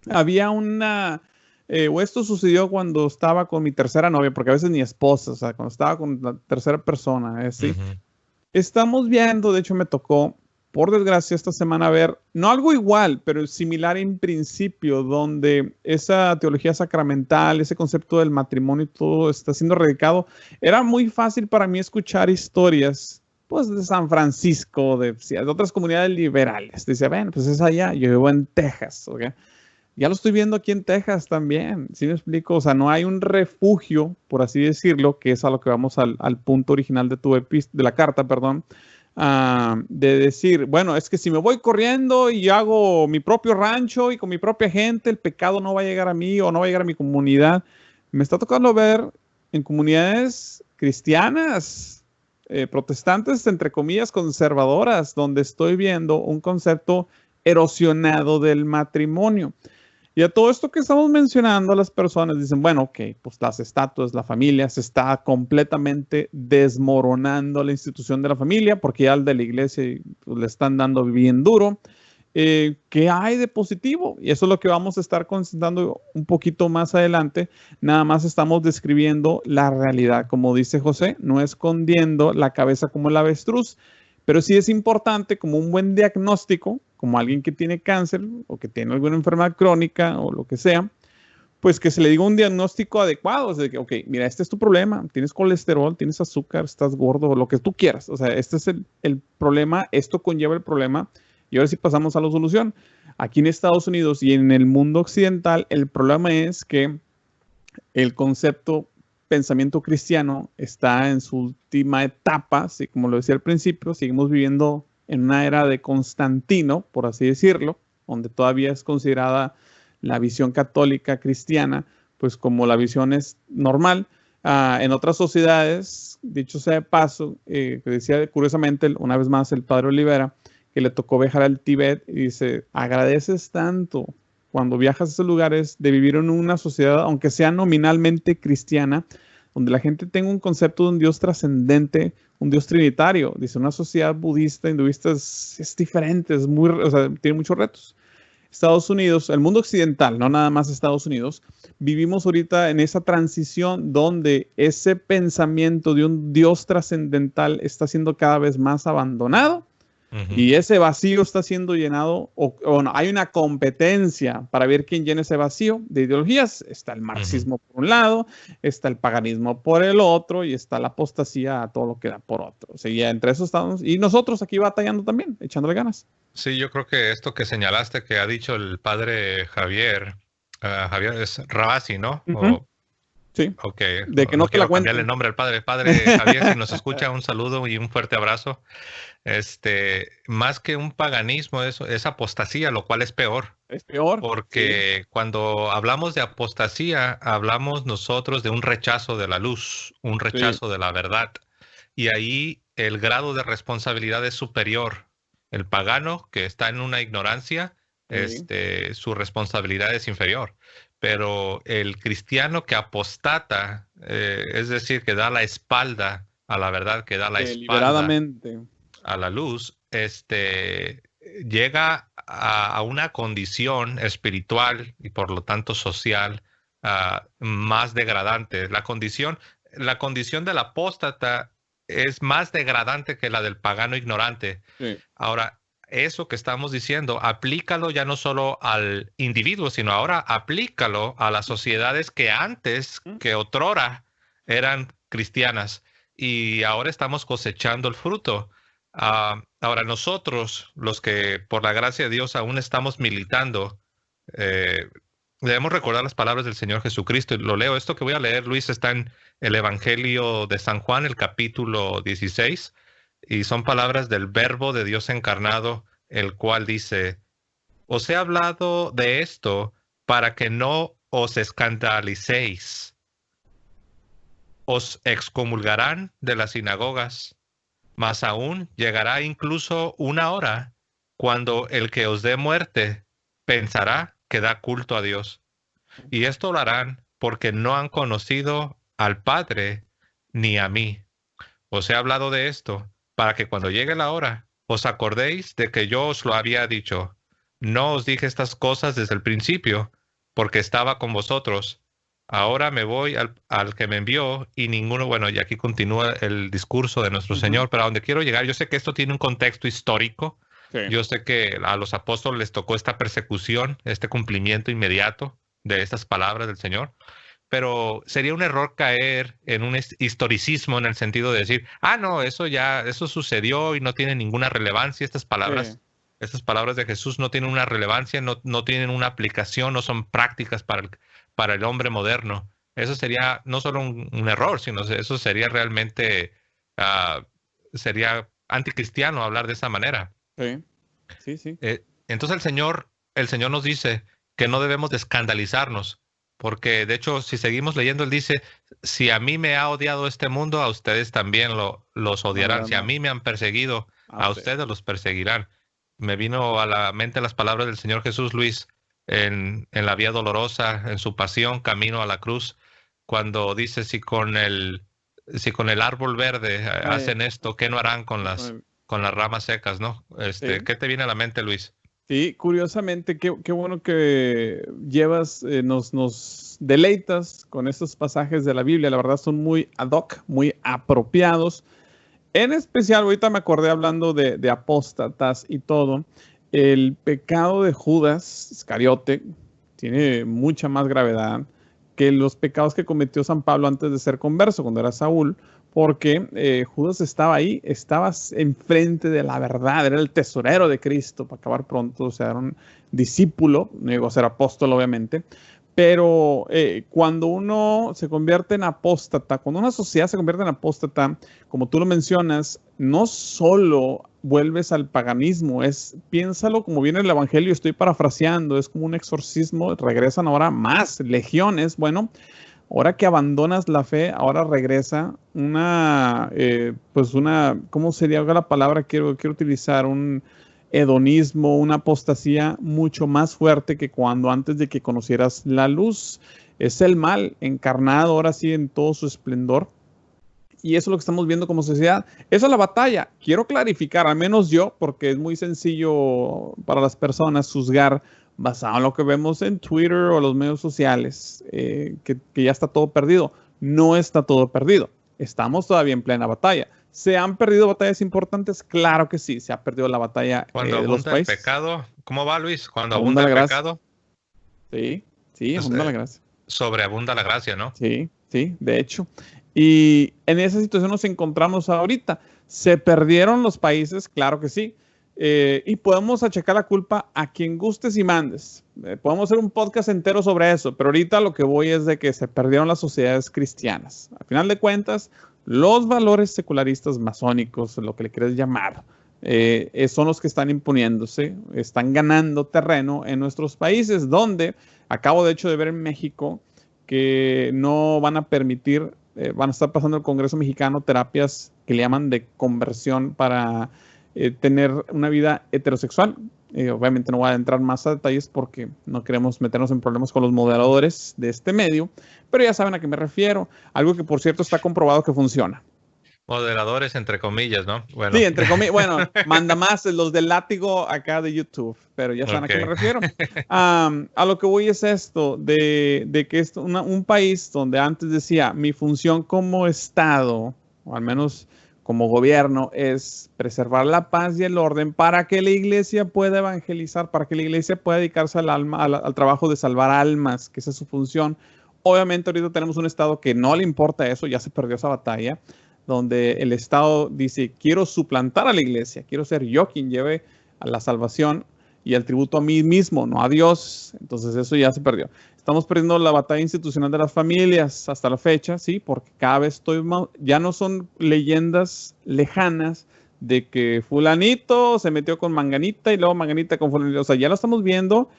había o esto sucedió cuando estaba con mi tercera novia, porque a veces ni esposa, o sea, cuando estaba con la tercera persona, ¿sí? Ujú. Estamos viendo, de hecho me tocó, por desgracia, esta semana ver, no algo igual, pero similar en principio, donde esa teología sacramental, ese concepto del matrimonio y todo está siendo radicado. Era muy fácil para mí escuchar historias, pues, de San Francisco, de otras comunidades liberales. Decía, bueno, pues es allá, yo vivo en Texas, ¿ok? Ya lo estoy viendo aquí en Texas también, ¿sí me explico? O sea, no hay un refugio, por así decirlo, que es a lo que vamos al punto original de la carta, perdón, de decir, bueno, es que si me voy corriendo y hago mi propio rancho y con mi propia gente, el pecado no va a llegar a mí o no va a llegar a mi comunidad. Me está tocando ver en comunidades cristianas, protestantes, entre comillas, conservadoras, donde estoy viendo un concepto erosionado del matrimonio. Y a todo esto que estamos mencionando, las personas dicen, bueno, ok, pues las estatuas, la familia, se está completamente desmoronando la institución de la familia porque ya al de la iglesia pues, le están dando bien duro. ¿qué hay de positivo? Y eso es lo que vamos a estar concentrando un poquito más adelante. Nada más estamos describiendo la realidad, como dice José, no escondiendo la cabeza como el avestruz, pero sí es importante como un buen diagnóstico, como alguien que tiene cáncer o que tiene alguna enfermedad crónica o lo que sea, pues que se le diga un diagnóstico adecuado, o sea, que, ok, mira, este es tu problema, tienes colesterol, tienes azúcar, estás gordo, lo que tú quieras, o sea, este es el problema, esto conlleva el problema, y ahora sí pasamos a la solución. Aquí en Estados Unidos y en el mundo occidental, el problema es que el concepto pensamiento cristiano está en su última etapa, así como lo decía al principio, seguimos viviendo en una era de Constantino, por así decirlo, donde todavía es considerada la visión católica cristiana, pues como la visión es normal. En otras sociedades, dicho sea de paso, que decía curiosamente una vez más el padre Olivera, que le tocó viajar al Tíbet y dice, agradeces tanto cuando viajas a esos lugares de vivir en una sociedad, aunque sea nominalmente cristiana, donde la gente tenga un concepto de un Dios trascendente, un Dios trinitario. Dice, una sociedad budista, hinduista es diferente, o sea, tiene muchos retos. Estados Unidos, el mundo occidental, no nada más Estados Unidos, vivimos ahorita en esa transición donde ese pensamiento de un Dios trascendental está siendo cada vez más abandonado. Y ese vacío está siendo llenado, o no, hay una competencia para ver quién llena ese vacío de ideologías. Está el marxismo por un lado, está el paganismo por el otro, y está la apostasía a todo lo que da por otro. O sea, ya entre esos estamos, y nosotros aquí batallando también, echándole ganas. Sí, yo creo que esto que señalaste que ha dicho el padre Javier, Javier es Rabasi, ¿no? Sí, Ok, de que no te quiero la cuenten. cambiarle el nombre al padre. Padre Javier, si nos escucha, un saludo y un fuerte abrazo. Más que un paganismo, eso es apostasía, lo cual es peor. Es peor. Porque cuando hablamos de apostasía, hablamos nosotros de un rechazo de la luz, un rechazo de la verdad. Y ahí el grado de responsabilidad es superior. El pagano que está en una ignorancia, su responsabilidad es inferior. Pero el cristiano que apostata, es decir, que da la espalda a la verdad, que da la espalda a la luz, llega a una condición espiritual y por lo tanto social más degradante. La condición del apóstata es más degradante que la del pagano ignorante. Sí. Ahora, eso que estamos diciendo, aplícalo ya no solo al individuo, sino ahora aplícalo a las sociedades que antes, que otrora, eran cristianas y ahora estamos cosechando el fruto. Ahora nosotros, los que por la gracia de Dios aún estamos militando, debemos recordar las palabras del Señor Jesucristo. Lo leo, esto que voy a leer, Luis, está en el Evangelio de San Juan, el capítulo 16, y son palabras del Verbo de Dios encarnado, el cual dice, os he hablado de esto para que no os escandalicéis. Os excomulgarán de las sinagogas, mas aún llegará incluso una hora cuando el que os dé muerte pensará que da culto a Dios. Y esto lo harán porque no han conocido al Padre ni a mí. Os he hablado de esto para que cuando llegue la hora os acordéis de que yo os lo había dicho. No os dije estas cosas desde el principio porque estaba con vosotros. Ahora me voy al que me envió y ninguno, bueno, y aquí continúa el discurso de nuestro Señor, pero a donde quiero llegar, yo sé que esto tiene un contexto histórico. Sí. Yo sé que a los apóstoles les tocó esta persecución, este cumplimiento inmediato de estas palabras del Señor, pero sería un error caer en un historicismo en el sentido de decir, no, eso sucedió y no tiene ninguna relevancia. Estas palabras de Jesús no tienen una relevancia, no tienen una aplicación, no son prácticas para el hombre moderno. Eso sería no solo un error, sino eso sería realmente, sería anticristiano hablar de esa manera. Sí. Entonces el Señor nos dice que no debemos de escandalizarnos, porque de hecho si seguimos leyendo, Él dice, si a mí me ha odiado este mundo, a ustedes también los odiarán. Si a mí me han perseguido, a ustedes los perseguirán. Me vino a la mente las palabras del Señor Jesús, Luis, en la vía dolorosa, en su pasión, camino a la cruz, cuando dice, si con el árbol verde hacen esto, ¿qué no harán con las ramas secas, no? ¿Qué te viene a la mente, Luis? Sí, curiosamente, qué bueno que llevas, nos deleitas con estos pasajes de la Biblia. La verdad son muy ad hoc, muy apropiados. En especial, ahorita me acordé hablando de apóstatas y todo. El pecado de Judas Iscariote tiene mucha más gravedad que los pecados que cometió San Pablo antes de ser converso, cuando era Saúl, porque Judas estaba ahí, estaba enfrente de la verdad, era el tesorero de Cristo, para acabar pronto, o sea, era un discípulo, no llegó a ser apóstol, obviamente, pero cuando uno se convierte en apóstata, cuando una sociedad se convierte en apóstata, como tú lo mencionas, no solo vuelves al paganismo, piénsalo como viene el Evangelio, estoy parafraseando, es como un exorcismo, regresan ahora más legiones, bueno, ahora que abandonas la fe, ahora regresa ¿cómo sería la palabra? Quiero utilizar un hedonismo, una apostasía mucho más fuerte que cuando antes de que conocieras la luz. Es el mal encarnado ahora sí en todo su esplendor. Y eso es lo que estamos viendo como sociedad. Esa es la batalla. Quiero clarificar, al menos yo, porque es muy sencillo para las personas juzgar basado en lo que vemos en Twitter o los medios sociales, que ya está todo perdido. No está todo perdido. Estamos todavía en plena batalla. ¿Se han perdido batallas importantes? Claro que sí. Se ha perdido la batalla Cuando de los abunda el países. pecado, ¿cómo va, Luis? Cuando Abunda abunda la el gracia. pecado, Sí, sí, pues, abunda la gracia. sobreabunda la gracia, ¿no? Sí, sí, de hecho. Y en esa situación nos encontramos ahorita. ¿Se perdieron los países? Claro que sí. Y podemos achacar la culpa a quien gustes y mandes. Podemos hacer un podcast entero sobre eso, pero ahorita lo que voy es de que se perdieron las sociedades cristianas. Al final de cuentas, los valores secularistas masónicos, lo que le quieras llamar, son los que están imponiéndose, están ganando terreno en nuestros países, donde acabo de hecho de ver en México que no van a permitir, van a estar pasando el Congreso mexicano terapias que le llaman de conversión para tener una vida heterosexual. Obviamente no voy a entrar más a detalles porque no queremos meternos en problemas con los moderadores de este medio, pero ya saben a qué me refiero. Algo que por cierto está comprobado que funciona. Moderadores, entre comillas, ¿no? Bueno. Sí, entre comillas, bueno, manda más los del látigo acá de YouTube, pero ya saben a qué me refiero. A lo que voy es esto, de que es un país donde antes decía, mi función como Estado, o al menos como gobierno, es preservar la paz y el orden para que la iglesia pueda evangelizar, para que la iglesia pueda dedicarse al trabajo de salvar almas, que esa es su función. Obviamente ahorita tenemos un Estado que no le importa eso, ya se perdió esa batalla, donde el Estado dice, quiero suplantar a la iglesia, quiero ser yo quien lleve a la salvación y el tributo a mí mismo, no a Dios. Entonces eso ya se perdió. Estamos perdiendo la batalla institucional de las familias hasta la fecha, ¿sí? Porque cada vez ya no son leyendas lejanas de que fulanito se metió con manganita y luego manganita con fulanito. O sea, ya lo estamos viendo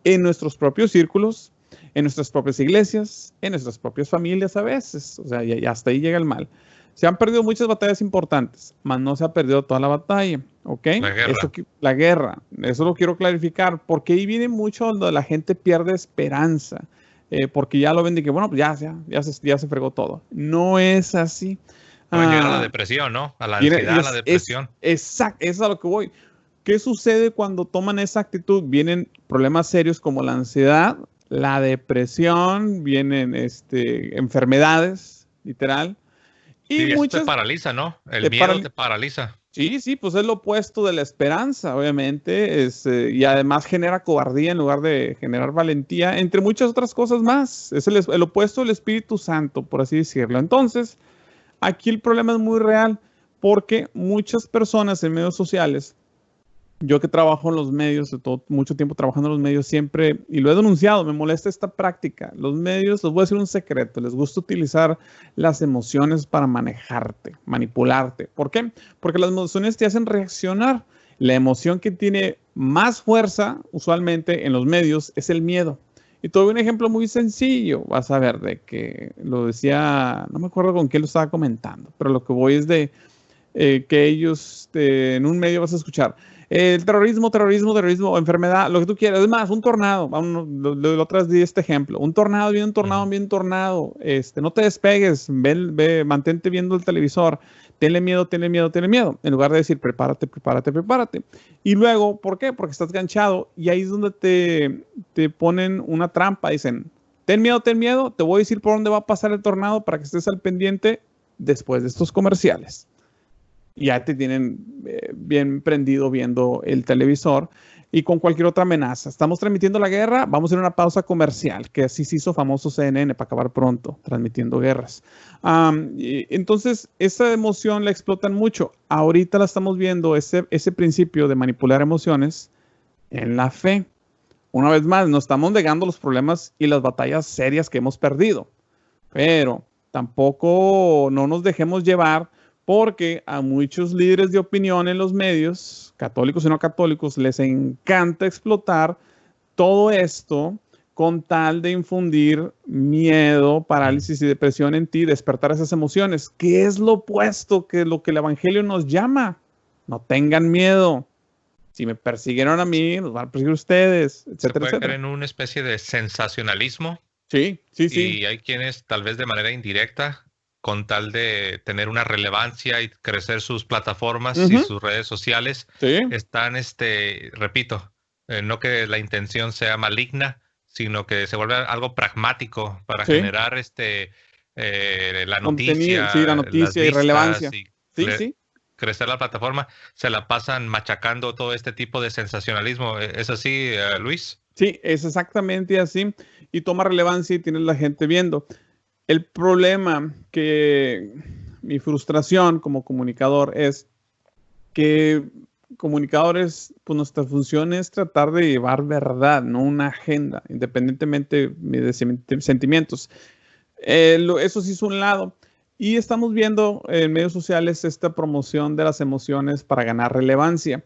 en nuestros propios círculos, en nuestras propias iglesias, en nuestras propias familias a veces. O sea, ya hasta ahí llega el mal. Se han perdido muchas batallas importantes, mas no se ha perdido toda la batalla, ¿ok? La guerra, eso lo quiero clarificar, porque ahí viene mucho donde la gente pierde esperanza, porque ya lo ven de que, bueno, pues ya se fregó todo. No es así. Puede llegar a la depresión, ¿no? A la ansiedad, a la depresión. Exacto, eso es a lo que voy. ¿Qué sucede cuando toman esa actitud? Vienen problemas serios como la ansiedad, la depresión, vienen enfermedades, literal. Y sí, muchas, te paraliza, ¿no? El miedo te paraliza. Sí, pues es lo opuesto de la esperanza, obviamente, y además genera cobardía en lugar de generar valentía, entre muchas otras cosas más. Es el opuesto del Espíritu Santo, por así decirlo. Entonces, aquí el problema es muy real, porque muchas personas en medios sociales, yo que trabajo en los medios, mucho tiempo trabajando en los medios siempre, y lo he denunciado, me molesta esta práctica. Los medios, les voy a decir un secreto, les gusta utilizar las emociones para manejarte, manipularte. ¿Por qué? Porque las emociones te hacen reaccionar. La emoción que tiene más fuerza, usualmente en los medios, es el miedo. Y te doy un ejemplo muy sencillo, vas a ver, de que lo decía, no me acuerdo con quién lo estaba comentando, pero lo que voy es de que ellos, en un medio vas a escuchar, El terrorismo, enfermedad, lo que tú quieras. Es más, un tornado. Vamos, lo otras di este ejemplo. Un tornado, viene un tornado, viene un tornado. No te despegues, ve, mantente viendo el televisor. Tenle miedo. En lugar de decir, prepárate. Y luego, ¿por qué? Porque estás ganchado. Y ahí es donde te ponen una trampa. Dicen, ten miedo, te voy a decir por dónde va a pasar el tornado para que estés al pendiente después de estos comerciales. Y ya te tienen bien prendido viendo el televisor y con cualquier otra amenaza. Estamos transmitiendo la guerra, vamos a ir a una pausa comercial, que así se hizo famoso CNN para acabar pronto, transmitiendo guerras. Entonces, esa emoción la explotan mucho. Ahorita la estamos viendo, ese principio de manipular emociones en la fe. Una vez más, nos estamos negando los problemas y las batallas serias que hemos perdido. Pero tampoco no nos dejemos llevar, porque a muchos líderes de opinión en los medios, católicos y no católicos, les encanta explotar todo esto con tal de infundir miedo, parálisis y depresión en ti, despertar esas emociones, que es lo opuesto que lo que el Evangelio nos llama. No tengan miedo. Si me persiguieron a mí, nos van a perseguir ustedes, etcétera, Se puede etcétera. caer en una especie de sensacionalismo. Sí. Y hay quienes, tal vez de manera indirecta, con tal de tener una relevancia y crecer sus plataformas y sus redes sociales, están, repito, no que la intención sea maligna, sino que se vuelve algo pragmático para generar la noticia, la noticia y relevancia. Y crecer la plataforma. Se la pasan machacando todo este tipo de sensacionalismo. ¿Es así, Luis? Sí, es exactamente así. Y toma relevancia y tienes la gente viendo. El problema que mi frustración como comunicador es que comunicadores, pues nuestra función es tratar de llevar verdad, no una agenda, independientemente de sentimientos. Eso sí es un lado. Y estamos viendo en medios sociales esta promoción de las emociones para ganar relevancia.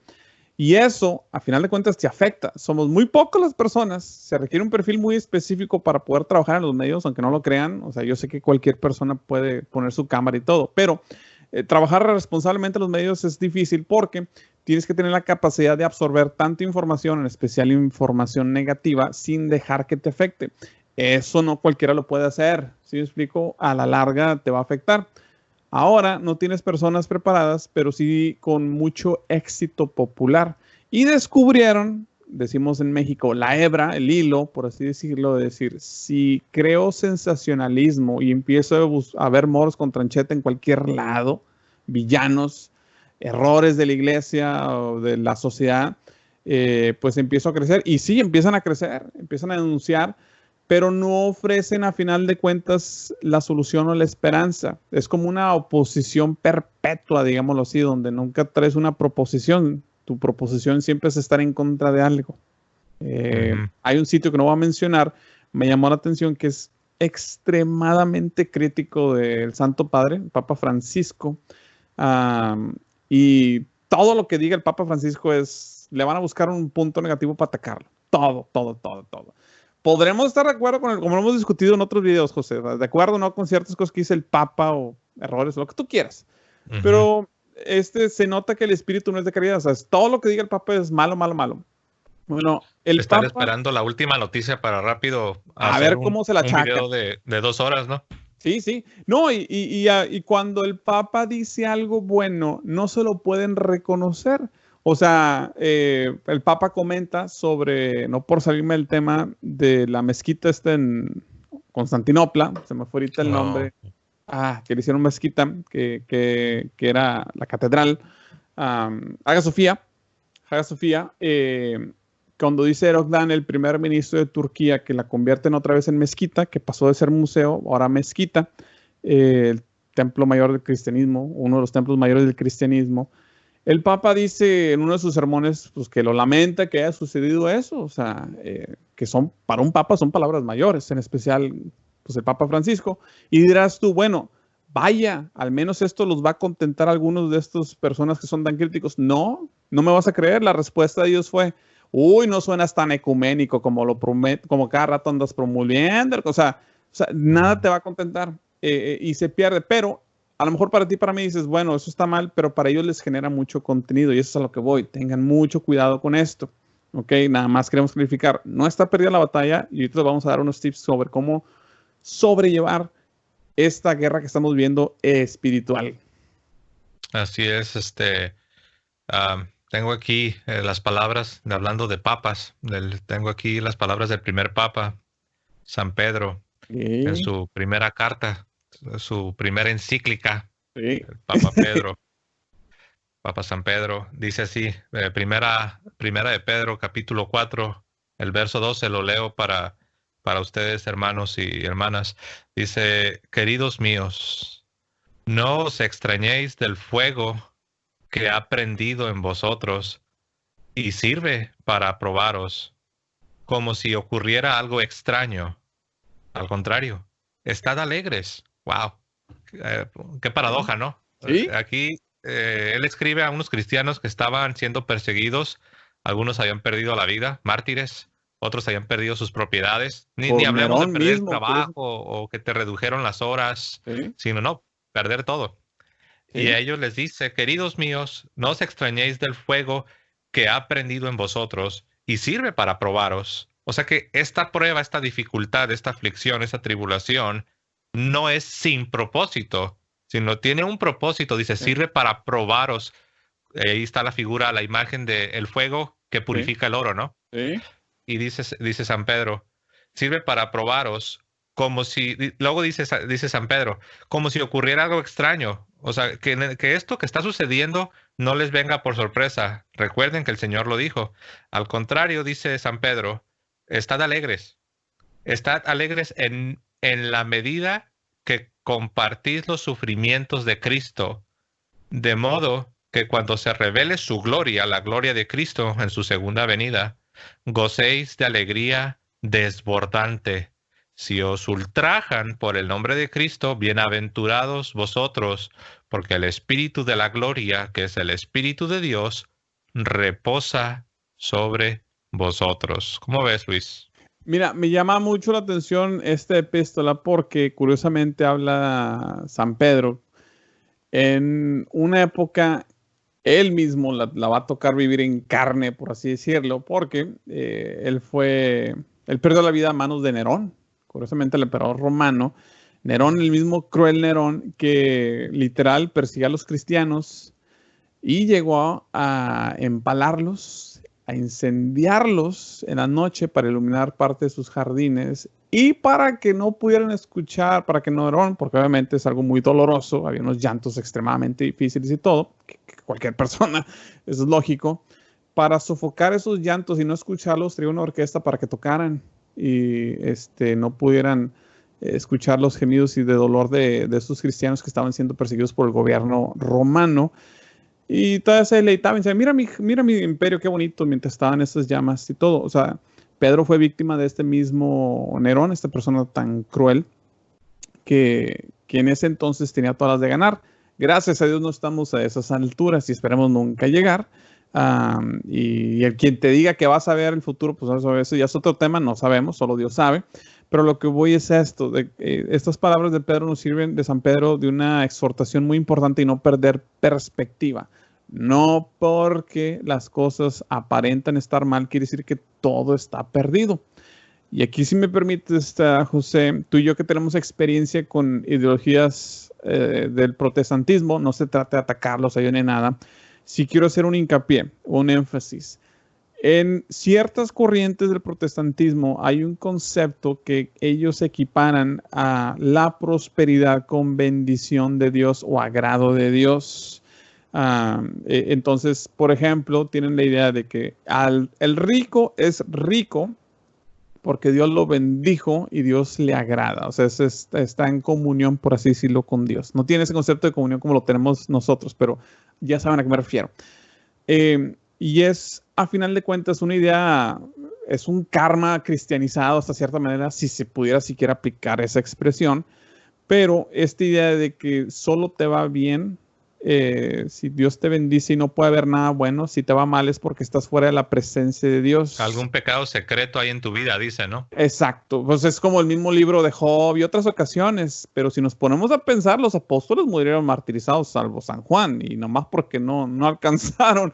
Y eso, a final de cuentas, te afecta. Somos muy pocas las personas. Se requiere un perfil muy específico para poder trabajar en los medios, aunque no lo crean. O sea, yo sé que cualquier persona puede poner su cámara y todo, pero trabajar responsablemente en los medios es difícil porque tienes que tener la capacidad de absorber tanta información, en especial información negativa, sin dejar que te afecte. Eso no cualquiera lo puede hacer. ¿Sí me explico? A la larga te va a afectar. Ahora no tienes personas preparadas, pero sí con mucho éxito popular. Y descubrieron, decimos en México, la hebra, el hilo, por así decirlo, de decir, si creo sensacionalismo y empiezo a ver moros con trancheta en cualquier lado, villanos, errores de la iglesia o de la sociedad, pues empiezo a crecer. Y sí, empiezan a crecer, empiezan a denunciar, pero no ofrecen a final de cuentas la solución o la esperanza. Es como una oposición perpetua, digámoslo así, donde nunca traes una proposición. Tu proposición siempre es estar en contra de algo. Hay un sitio que no voy a mencionar, me llamó la atención, que es extremadamente crítico del Santo Padre, el Papa Francisco, y todo lo que diga el Papa Francisco le van a buscar un punto negativo para atacarlo. Todo. Podremos estar de acuerdo con como lo hemos discutido en otros videos, José, de acuerdo, ¿no? Con ciertas cosas que dice el Papa o errores, lo que tú quieras. Pero se nota que el espíritu no es de caridad. O sea, todo lo que diga el Papa es malo. Bueno, Están esperando la última noticia para rápido a ver cómo se la achaca. Un video de 2 horas, ¿no? Sí. No, y cuando el Papa dice algo bueno, no se lo pueden reconocer. O sea, el Papa comenta sobre, no por salirme del tema, de la mezquita en Constantinopla, se me fue ahorita el nombre, que le hicieron mezquita, que era la catedral, Hagia Sofía, cuando dice Erdogan, el primer ministro de Turquía, que la convierten otra vez en mezquita, que pasó de ser museo, ahora mezquita, el templo mayor del cristianismo, uno de los templos mayores del cristianismo. El Papa dice en uno de sus sermones, pues, que lo lamenta que haya sucedido eso, o sea, que para un Papa son palabras mayores, en especial pues, el Papa Francisco. Y dirás tú, bueno, vaya, al menos esto los va a contentar a algunos de estas personas que son tan críticos. No me vas a creer, la respuesta de ellos fue, no suenas tan ecuménico como como cada rato andas promoviendo, o sea, nada te va a contentar y se pierde, pero a lo mejor para ti, para mí dices, bueno, eso está mal, pero para ellos les genera mucho contenido y eso es a lo que voy. Tengan mucho cuidado con esto. Ok, nada más queremos clarificar. No está perdida la batalla y ahorita les vamos a dar unos tips sobre cómo sobrellevar esta guerra que estamos viendo espiritual. Así es, tengo aquí las palabras, hablando de papas, tengo aquí las palabras del primer papa, San Pedro, en Sí, su primera carta, su primera encíclica, sí. el Papa Pedro, Papa San Pedro, dice así, primera de Pedro, capítulo 4, el verso 12, lo leo para ustedes, hermanos y hermanas. Dice, queridos míos, no os extrañéis del fuego que ha prendido en vosotros y sirve para probaros, como si ocurriera algo extraño. Al contrario, estad alegres. Wow, qué paradoja, ¿no? Sí, Aquí él escribe a unos cristianos que estaban siendo perseguidos, algunos habían perdido la vida, mártires, otros habían perdido sus propiedades. Ni por hablemos de Nerón perder el mismo, trabajo curioso. o que te redujeron las horas, Sí, sino no, perder todo. Y sí, a ellos les dice, queridos míos, no os extrañéis del fuego que ha prendido en vosotros y sirve para probaros. O sea que esta prueba, esta dificultad, esta aflicción, esta tribulación, no es sin propósito, sino tiene un propósito. Dice, sí, sirve para probaros. Ahí está la figura, la imagen del fuego que sí, purifica el oro, ¿no? sí, Y dice San Pedro, sirve para probaros, como si, luego dice San Pedro, como si ocurriera algo extraño. O sea, que esto que está sucediendo no les venga por sorpresa. Recuerden que el Señor lo dijo. Al contrario, dice San Pedro, estad alegres en la medida que compartís los sufrimientos de Cristo, de modo que cuando se revele su gloria, la gloria de Cristo en su segunda venida, gocéis de alegría desbordante. Si os ultrajan por el nombre de Cristo, bienaventurados vosotros, porque el Espíritu de la gloria, que es el Espíritu de Dios, reposa sobre vosotros. ¿Cómo ves, Luis? Mira, me llama mucho la atención esta epístola porque curiosamente habla San Pedro en una época, él mismo la va a tocar vivir en carne, por así decirlo, porque él perdió la vida a manos de Nerón, curiosamente el emperador romano. Nerón, el mismo cruel Nerón que literal persigue a los cristianos y llegó a empalarlos, a incendiarlos en la noche para iluminar parte de sus jardines y para que no pudieran escuchar, para que no Nerón, porque obviamente es algo muy doloroso, había unos llantos extremadamente difíciles y todo, que cualquier persona, eso es lógico, para sofocar esos llantos y no escucharlos, traía una orquesta para que tocaran y no pudieran escuchar los gemidos y de dolor de esos cristianos que estaban siendo perseguidos por el gobierno romano. Y todavía se deleitaban y decían, mira mi imperio, qué bonito, mientras estaban esas llamas y todo. O sea, Pedro fue víctima de este mismo Nerón, esta persona tan cruel, que en ese entonces tenía todas las de ganar. Gracias a Dios no estamos a esas alturas y esperemos nunca llegar. Y el quien te diga que vas a ver el futuro, pues eso ya es otro tema, no sabemos, solo Dios sabe. Pero lo que voy es esto, estas palabras de Pedro nos sirven, de San Pedro, de una exhortación muy importante y no perder perspectiva. No porque las cosas aparentan estar mal, quiere decir que todo está perdido. Y aquí, si me permites, José, tú y yo que tenemos experiencia con ideologías del protestantismo, no se trata de atacarlos a ellos ni nada, sí quiero hacer un hincapié, un énfasis. En ciertas corrientes del protestantismo hay un concepto que ellos equiparan a la prosperidad con bendición de Dios o agrado de Dios. Entonces, por ejemplo, tienen la idea de que el rico es rico porque Dios lo bendijo y Dios le agrada. O sea, está en comunión, por así decirlo, con Dios. No tiene ese concepto de comunión como lo tenemos nosotros, pero ya saben a qué me refiero. Y es, a final de cuentas, una idea, es un karma cristianizado hasta cierta manera, si se pudiera siquiera aplicar esa expresión, pero esta idea de que solo te va bien Si Dios te bendice y no puede haber nada bueno, si te va mal es porque estás fuera de la presencia de Dios. Algún pecado secreto hay en tu vida, dice, ¿no? Exacto, pues es como el mismo libro de Job y otras ocasiones, pero si nos ponemos a pensar, los apóstoles murieron martirizados, salvo San Juan, y nomás porque no alcanzaron.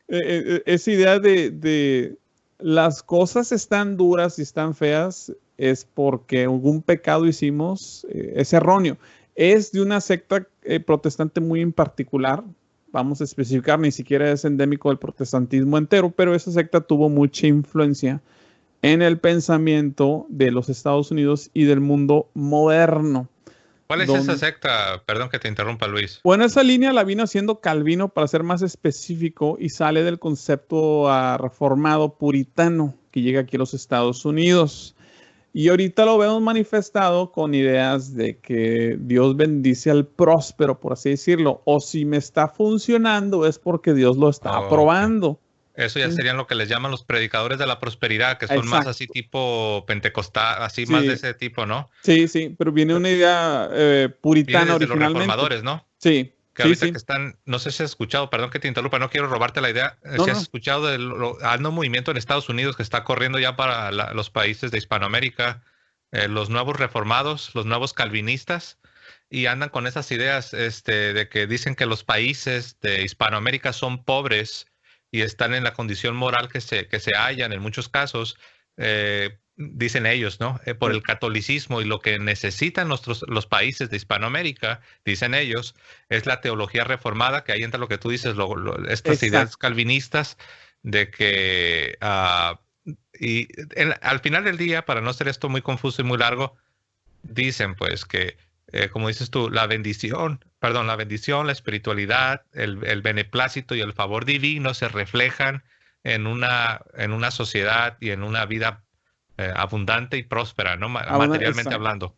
Esa idea de las cosas están duras y están feas es porque algún pecado hicimos, es erróneo. Es de una secta protestante muy en particular, vamos a especificar, ni siquiera es endémico del protestantismo entero, pero esa secta tuvo mucha influencia en el pensamiento de los Estados Unidos y del mundo moderno. ¿Cuál es esa secta? Perdón que te interrumpa, Luis. Bueno, esa línea la vino haciendo Calvino, para ser más específico, y sale del concepto reformado puritano que llega aquí a los Estados Unidos. Y ahorita lo vemos manifestado con ideas de que Dios bendice al próspero, por así decirlo. O si me está funcionando es porque Dios lo está aprobando. Okay. Eso ya serían lo que les llaman los predicadores de la prosperidad, que son más así tipo pentecostal, así más de ese tipo, ¿no? Sí, pero viene una idea puritana originalmente. Los reformadores, ¿no? Sí. Que ahorita que están, no sé si has escuchado, perdón que te interrumpa, no quiero robarte la idea, si has escuchado del un movimiento en Estados Unidos que está corriendo ya para los países de Hispanoamérica, los nuevos reformados, los nuevos calvinistas, y andan con esas ideas de que dicen que los países de Hispanoamérica son pobres y están en la condición moral que se hallan en muchos casos, dicen ellos, ¿no? Por el catolicismo, y lo que necesitan los países de Hispanoamérica, dicen ellos, es la teología reformada, que ahí entra lo que tú dices, estas ideas calvinistas de que, al final del día, para no hacer esto muy confuso y muy largo, dicen pues que, como dices tú, la bendición, la espiritualidad, el beneplácito y el favor divino se reflejan en una sociedad y en una vida abundante y próspera, ¿no? Materialmente hablando.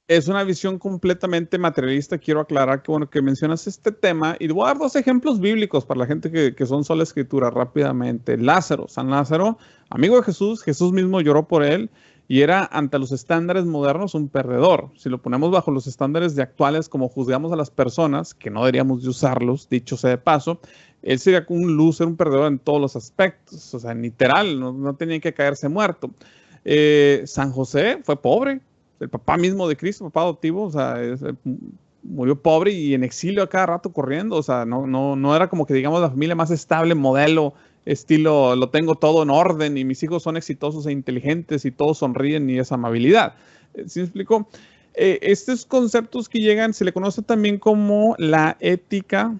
Es una visión completamente materialista. Quiero aclarar que, bueno, que mencionas este tema, y voy a dar 2 ejemplos bíblicos para la gente que son sola escritura rápidamente. Lázaro, San Lázaro, amigo de Jesús, Jesús mismo lloró por él, y era ante los estándares modernos un perdedor. Si lo ponemos bajo los estándares de actuales, como juzgamos a las personas, que no deberíamos de usarlos, dicho sea de paso, él sería un loser, un perdedor en todos los aspectos. O sea, literal, no tenía que caerse muerto. San José fue pobre, el papá mismo de Cristo, papá adoptivo, o sea, murió pobre y en exilio a cada rato corriendo. O sea, no era como que digamos la familia más estable, modelo, estilo, lo tengo todo en orden y mis hijos son exitosos e inteligentes y todos sonríen y es amabilidad. ¿Sí me explico? Estos conceptos que llegan se le conoce también como la ética,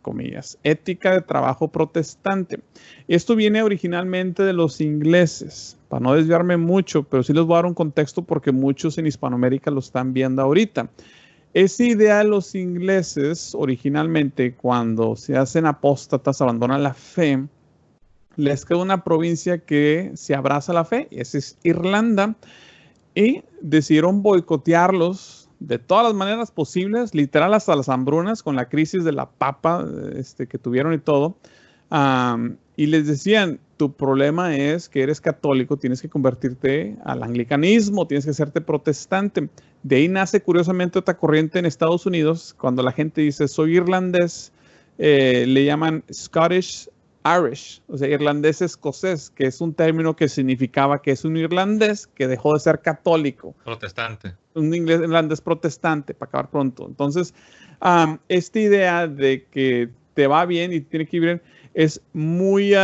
comillas, ética de trabajo protestante. Esto viene originalmente de los ingleses, para no desviarme mucho, pero sí les voy a dar un contexto porque muchos en Hispanoamérica lo están viendo ahorita. Esa idea de los ingleses, originalmente, cuando se hacen apóstatas, abandonan la fe, les queda una provincia que se abraza la fe, y esa es Irlanda, y decidieron boicotearlos de todas las maneras posibles, literal hasta las hambrunas, con la crisis de la papa que tuvieron y todo. Y les decían, tu problema es que eres católico, tienes que convertirte al anglicanismo, tienes que hacerte protestante. De ahí nace curiosamente otra corriente en Estados Unidos, cuando la gente dice soy irlandés, le llaman Scottish Irish, o sea, irlandés escocés, que es un término que significaba que es un irlandés que dejó de ser católico. Protestante. Un irlandés protestante, para acabar pronto. Entonces, esta idea de que te va bien y tiene que ir bien es muy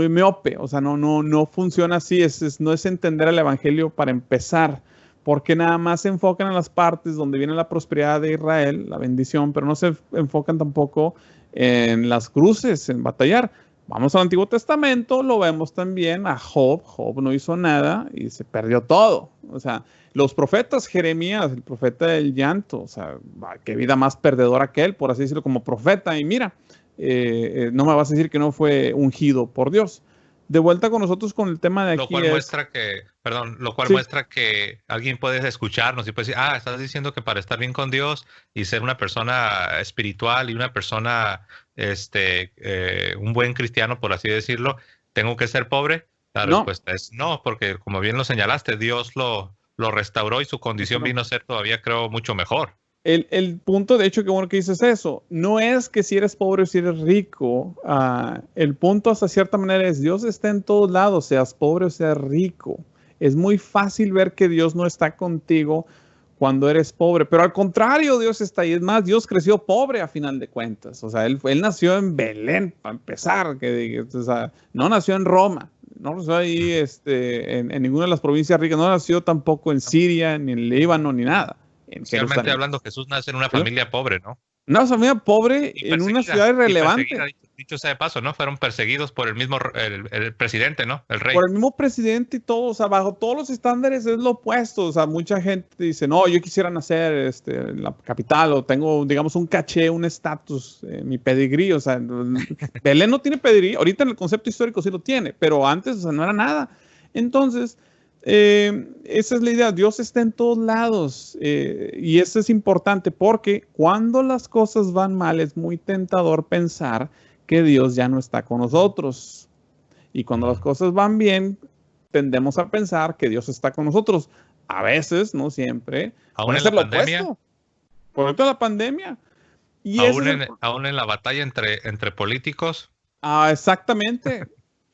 miope. O sea, no funciona así. No es entender el evangelio para empezar, porque nada más se enfocan en las partes donde viene la prosperidad de Israel, la bendición, pero no se enfocan tampoco en las cruces, en batallar. Vamos al Antiguo Testamento, lo vemos también a Job. Job no hizo nada y se perdió todo. O sea, los profetas, Jeremías, el profeta del llanto, o sea, qué vida más perdedora que él, por así decirlo, como profeta. Y mira, no me vas a decir que no fue ungido por Dios. De vuelta con nosotros con el tema de aquí. Lo cual muestra que alguien puede escucharnos y puede decir, estás diciendo que para estar bien con Dios y ser una persona espiritual y una persona, un buen cristiano, por así decirlo, ¿tengo que ser pobre? La respuesta es no, porque como bien lo señalaste, Dios lo restauró y su condición vino a ser todavía, creo, mucho mejor. El punto, de hecho, que bueno que dices eso, no es que si eres pobre o si eres rico, el punto hasta cierta manera es Dios está en todos lados, seas pobre o seas rico. Es muy fácil ver que Dios no está contigo cuando eres pobre, pero al contrario, Dios está ahí. Es más, Dios creció pobre a final de cuentas. O sea, él nació en Belén, para empezar, o sea, no nació en Roma, no nació ahí en ninguna de las provincias ricas, no nació tampoco en Siria, ni en Líbano, ni nada. En Socialmente Jerusalén. hablando, Jesús nace en una familia pobre, ¿no? Una familia pobre Y en una ciudad perseguida, irrelevante. dicho sea de paso, ¿no? Fueron perseguidos por el mismo, el presidente, ¿no? El rey. Por el mismo presidente y todo, o sea, bajo todos los estándares es lo opuesto. O sea, mucha gente dice, no, yo quisiera nacer en la capital o tengo, digamos, un caché, un estatus, mi pedigrí. O sea, Belén no tiene pedigrí. Ahorita en el concepto histórico sí lo tiene, pero antes, o sea, no era nada. Entonces, esa es la idea. Dios está en todos lados y eso es importante porque cuando las cosas van mal es muy tentador pensar que Dios ya no está con nosotros. Y cuando las cosas van bien, tendemos a pensar que Dios está con nosotros. A veces, no siempre. Aún Puede en ser la lo pandemia, opuesto. Por ejemplo, la pandemia. Y ese es aún en la batalla entre políticos. exactamente.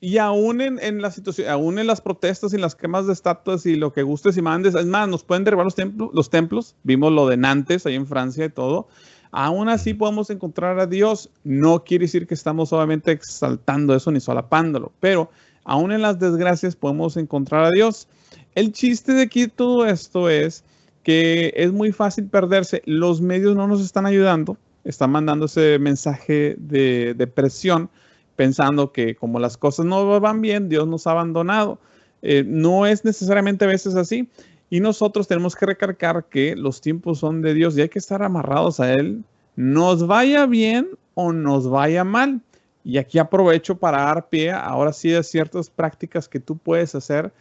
Y aún en la situación, aún en las protestas y las quemas de estatuas y lo que gustes y mandes, es más, nos pueden derribar los templos. Vimos lo de Nantes, ahí en Francia y todo. Aún así podemos encontrar a Dios. No quiere decir que estamos obviamente exaltando eso ni solapándolo, pero aún en las desgracias podemos encontrar a Dios. El chiste de aquí todo esto es que es muy fácil perderse. Los medios no nos están ayudando, están mandando ese mensaje de presión pensando que como las cosas no van bien, Dios nos ha abandonado. No es necesariamente a veces así. Y nosotros tenemos que recalcar que los tiempos son de Dios y hay que estar amarrados a Él, nos vaya bien o nos vaya mal. Y aquí aprovecho para dar pie ahora sí a ciertas prácticas que tú puedes hacer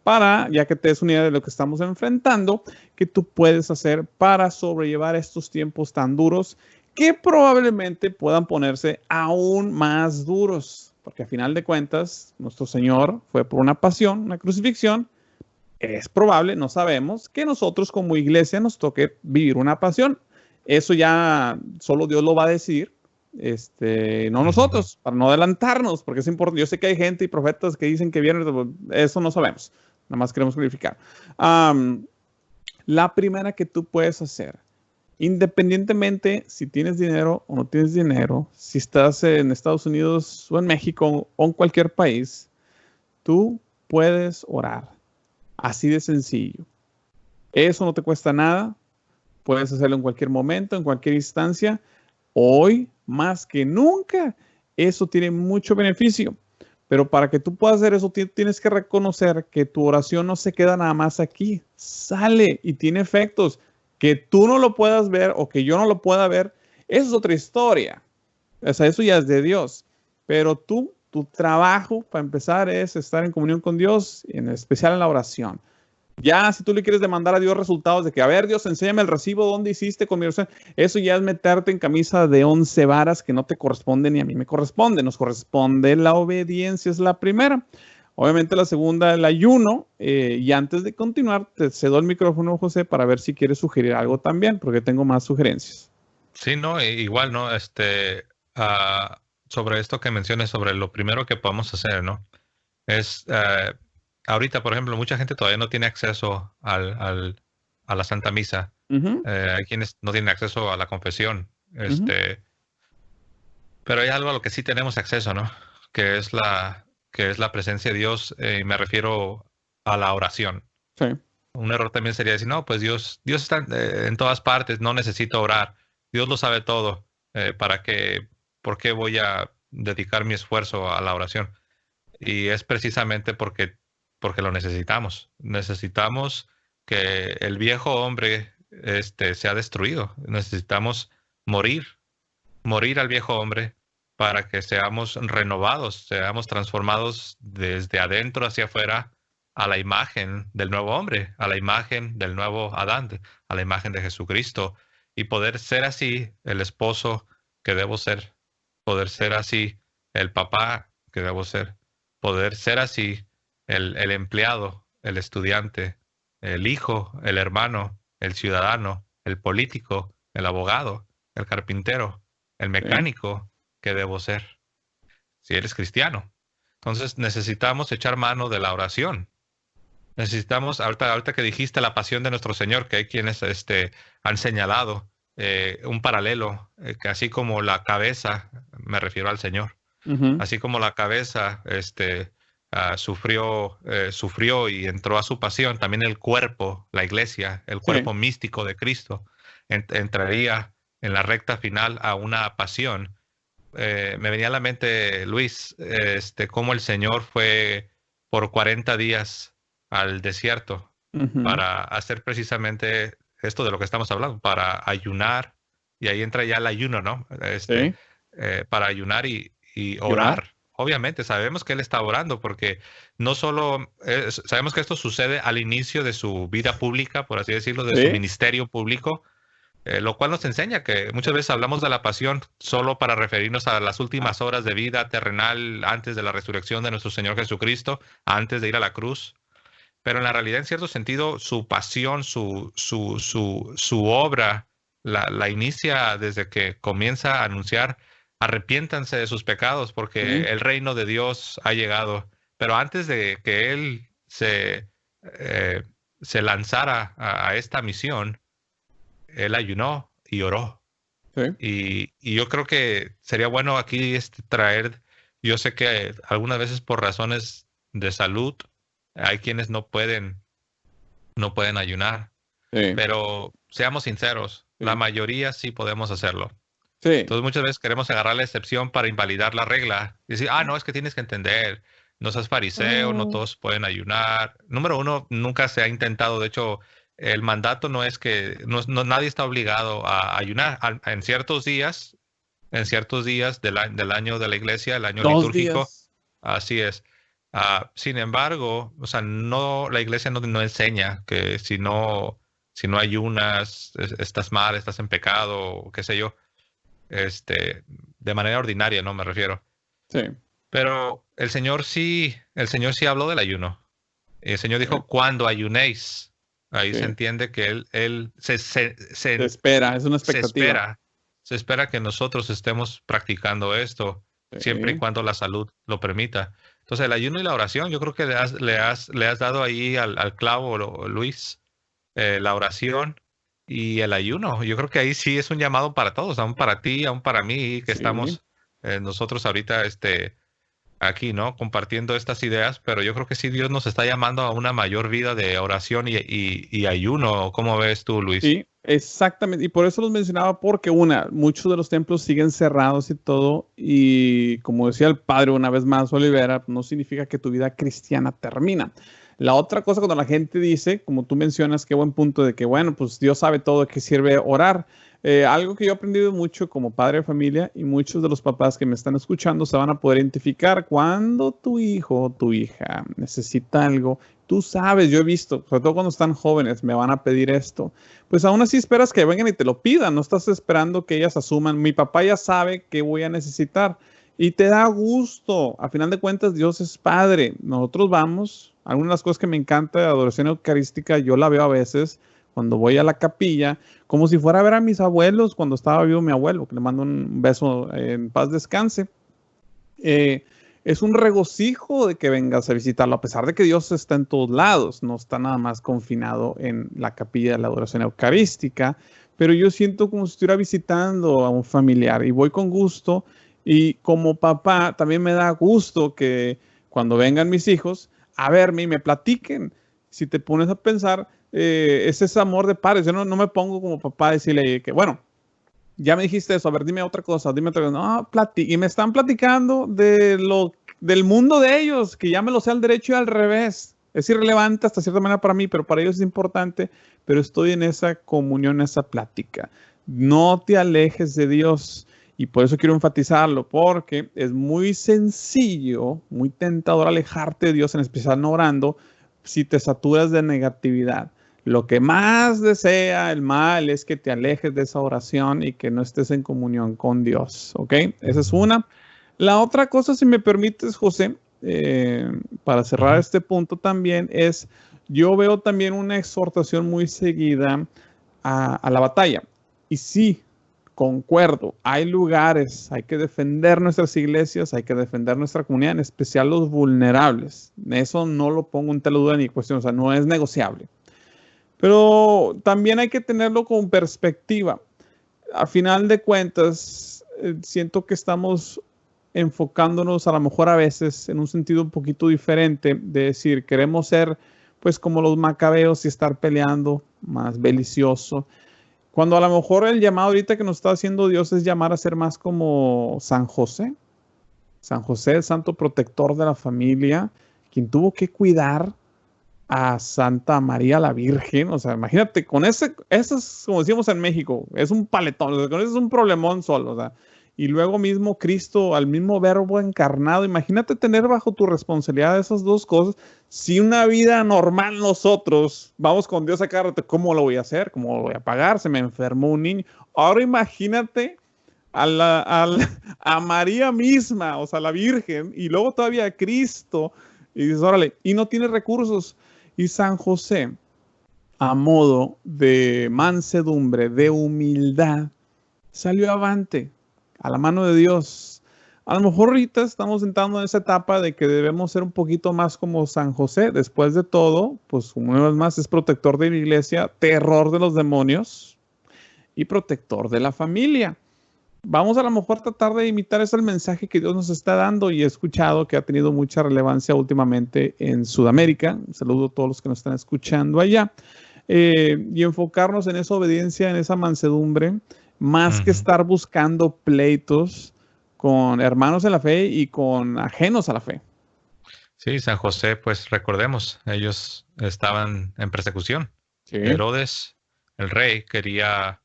para, ya que te des una idea de lo que estamos enfrentando, que tú puedes hacer para sobrellevar estos tiempos tan duros que probablemente puedan ponerse aún más duros, porque a final de cuentas, nuestro Señor fue por una pasión, una crucifixión. Es probable, no sabemos, que nosotros como iglesia nos toque vivir una pasión. Eso ya solo Dios lo va a decidir, no nosotros, para no adelantarnos, porque es importante. Yo sé que hay gente y profetas que dicen que vienen, eso no sabemos, nada más queremos clarificar. La primera que tú puedes hacer, independientemente si tienes dinero o no tienes dinero, si estás en Estados Unidos o en México o en cualquier país, tú puedes orar. Así de sencillo. Eso no te cuesta nada. Puedes hacerlo en cualquier momento, en cualquier instancia. Hoy, más que nunca, eso tiene mucho beneficio. Pero para que tú puedas hacer eso, tienes que reconocer que tu oración no se queda nada más aquí. Sale y tiene efectos. Que tú no lo puedas ver o que yo no lo pueda ver, eso es otra historia. O sea, eso ya es de Dios. Pero tu trabajo, para empezar, es estar en comunión con Dios, en especial en la oración. Ya, si tú le quieres demandar a Dios resultados de que, a ver, Dios, enséñame el recibo, ¿dónde hiciste con mi oración? Eso ya es meterte en camisa de 11 varas que no te corresponde ni a mí me corresponde. Nos corresponde la obediencia, es la primera. Obviamente la segunda, el ayuno. Y antes de continuar, te cedo el micrófono, José, para ver si quieres sugerir algo también, porque tengo más sugerencias. Sí, no, igual, ¿no? Sobre esto que mencionas, sobre lo primero que podemos hacer, ¿no? Es, ahorita, por ejemplo, mucha gente todavía no tiene acceso a la Santa Misa. Hay quienes no tienen acceso a la confesión. Pero hay algo a lo que sí tenemos acceso, ¿no? Que es la presencia de Dios, y me refiero a la oración. Sí. Un error también sería decir, no, pues Dios está en todas partes, no necesito orar. Dios lo sabe todo. ¿Por qué voy a dedicar mi esfuerzo a la oración? Y es precisamente porque lo necesitamos. Necesitamos que el viejo hombre sea destruido. Necesitamos morir al viejo hombre para que seamos renovados, seamos transformados desde adentro hacia afuera a la imagen del nuevo hombre, a la imagen del nuevo Adán, a la imagen de Jesucristo, y poder ser así el esposo que debo ser, poder ser así el papá que debo ser, poder ser así el empleado, el estudiante, el hijo, el hermano, el ciudadano, el político, el abogado, el carpintero, el mecánico que debo ser si eres cristiano. Entonces necesitamos echar mano de la oración. Necesitamos, ahorita que dijiste la pasión de nuestro Señor, que hay quienes han señalado un paralelo, que así como la cabeza, me refiero al Señor, así como la cabeza sufrió y entró a su pasión, también el cuerpo, la iglesia, el cuerpo místico de Cristo, entraría en la recta final a una pasión. Me venía a la mente, Luis, cómo el Señor fue por 40 días al desierto para hacer precisamente esto de lo que estamos hablando, para ayunar, y ahí entra ya el ayuno, ¿no? Para ayunar y orar. Obviamente sabemos que Él está orando porque no solo, sabemos que esto sucede al inicio de su vida pública, por así decirlo, de su ministerio público, lo cual nos enseña que muchas veces hablamos de la pasión solo para referirnos a las últimas horas de vida terrenal antes de la resurrección de nuestro Señor Jesucristo, antes de ir a la cruz. Pero en la realidad, en cierto sentido, su pasión, su obra, la inicia desde que comienza a anunciar: arrepiéntanse de sus pecados porque el reino de Dios ha llegado. Pero antes de que Él se lanzara a esta misión, Él ayunó y oró. Y yo creo que sería bueno aquí traer, yo sé que algunas veces por razones de salud hay quienes no pueden ayunar, pero seamos sinceros, la mayoría sí podemos hacerlo. Entonces muchas veces queremos agarrar la excepción para invalidar la regla y decir, no, es que tienes que entender, no seas fariseo, no todos pueden ayunar. Número uno, nunca se ha intentado. De hecho, el mandato no es que nadie está obligado a ayunar. En ciertos días del año de la iglesia, el año litúrgico, así es. Sin embargo, o sea, la iglesia no enseña que si no ayunas, estás mal, estás en pecado, o qué sé yo. De manera ordinaria, no me refiero. Pero el Señor sí habló del ayuno. El Señor dijo, cuando ayunéis. Ahí se entiende que Él se espera, es una expectativa. Se espera que nosotros estemos practicando esto, siempre y cuando la salud lo permita. Entonces, el ayuno y la oración, yo creo que le has dado ahí al clavo, Luis, la oración y el ayuno. Yo creo que ahí sí es un llamado para todos, aún para ti, aún para mí, que estamos nosotros ahorita aquí, ¿no? Compartiendo estas ideas, pero yo creo que sí Dios nos está llamando a una mayor vida de oración y ayuno. ¿Cómo ves tú, Luis? Sí, exactamente. Y por eso los mencionaba, porque muchos de los templos siguen cerrados y todo, y como decía el padre una vez más, Olivera, no significa que tu vida cristiana termina. La otra cosa, cuando la gente dice, como tú mencionas, qué buen punto de que, bueno, pues Dios sabe todo, de qué sirve orar. Algo que yo he aprendido mucho como padre de familia, y muchos de los papás que me están escuchando se van a poder identificar cuando tu hijo o tu hija necesita algo. Tú sabes, yo he visto, sobre todo cuando están jóvenes, me van a pedir esto. Pues aún así esperas que vengan y te lo pidan. No estás esperando que ellas asuman. Mi papá ya sabe qué voy a necesitar. Y te da gusto. A final de cuentas, Dios es Padre. Nosotros vamos. Algunas de las cosas que me encanta de adoración eucarística, yo la veo a veces cuando voy a la capilla, como si fuera a ver a mis abuelos cuando estaba vivo mi abuelo, que le mando un beso, en paz descanse. Es un regocijo de que vengas a visitarlo, a pesar de que Dios está en todos lados, no está nada más confinado en la capilla de la adoración eucarística, pero yo siento como si estuviera visitando a un familiar y voy con gusto, y como papá también me da gusto que cuando vengan mis hijos a verme y me platiquen. Si te pones a pensar, es ese amor de padres. Yo no me pongo como papá a decirle que, bueno, ya me dijiste eso, a ver, dime otra cosa, dime otra cosa. No, y me están platicando del mundo de ellos, que ya me lo sé al derecho y al revés. Es irrelevante hasta cierta manera para mí, pero para ellos es importante. Pero estoy en esa comunión, en esa plática. No te alejes de Dios. Y por eso quiero enfatizarlo, porque es muy sencillo, muy tentador alejarte de Dios, en especial no orando, si te saturas de negatividad. Lo que más desea el mal es que te alejes de esa oración y que no estés en comunión con Dios, ¿ok? Esa es una. La otra cosa, si me permites, José, para cerrar este punto también, yo veo también una exhortación muy seguida a la batalla. Y sí, concuerdo, hay lugares, hay que defender nuestras iglesias, hay que defender nuestra comunidad, en especial los vulnerables. Eso no lo pongo en tela de duda ni cuestión, o sea, no es negociable. Pero también hay que tenerlo con perspectiva. A final de cuentas, siento que estamos enfocándonos a lo mejor a veces en un sentido un poquito diferente, de decir, queremos ser pues como los macabeos y estar peleando más belicioso. Cuando a lo mejor el llamado ahorita que nos está haciendo Dios es llamar a ser más como San José. San José, el santo protector de la familia, quien tuvo que cuidar a Santa María la Virgen. O sea, imagínate, con ese es, como decíamos en México, es un paletón, o sea, con ese es un problemón solo. O sea, y luego mismo Cristo, al mismo verbo encarnado. Imagínate tener bajo tu responsabilidad esas dos cosas. Si una vida normal nosotros vamos con Dios a cada rato, ¿cómo lo voy a hacer? ¿Cómo lo voy a pagar? Se me enfermó un niño. Ahora imagínate a María misma, o sea, la Virgen, y luego todavía a Cristo. Y dices, órale, y no tiene recursos. Y San José, a modo de mansedumbre, de humildad, salió avante a la mano de Dios. A lo mejor ahorita estamos entrando en esa etapa de que debemos ser un poquito más como San José. Después de todo, pues una vez más es protector de la iglesia, terror de los demonios y protector de la familia. Vamos a lo mejor a tratar de imitar ese mensaje que Dios nos está dando, y he escuchado que ha tenido mucha relevancia últimamente en Sudamérica. Un saludo a todos los que nos están escuchando allá. Y enfocarnos en esa obediencia, en esa mansedumbre, más que estar buscando pleitos con hermanos en la fe y con ajenos a la fe. Sí, San José, pues recordemos, ellos estaban en persecución. Sí. Herodes, el rey, quería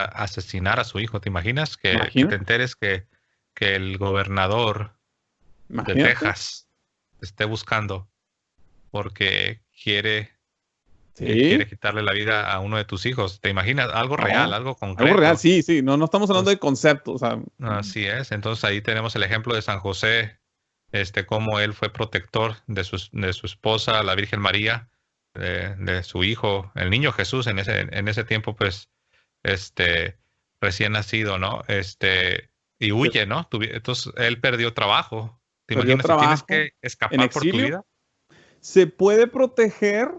asesinar a su hijo. ¿Te imaginas? Que te enteres que el gobernador de Texas esté buscando porque quiere quitarle la vida a uno de tus hijos. ¿Te imaginas? Algo real, algo concreto. Algo real, sí. No estamos hablando de conceptos. O sea, así es. Entonces ahí tenemos el ejemplo de San José, cómo él fue protector de su esposa, la Virgen María, de su hijo, el niño Jesús en ese tiempo, pues, recién nacido, ¿no? Y huye, ¿no? Entonces él perdió trabajo. ¿Te imaginas si tienes que escapar por tu vida? Se puede proteger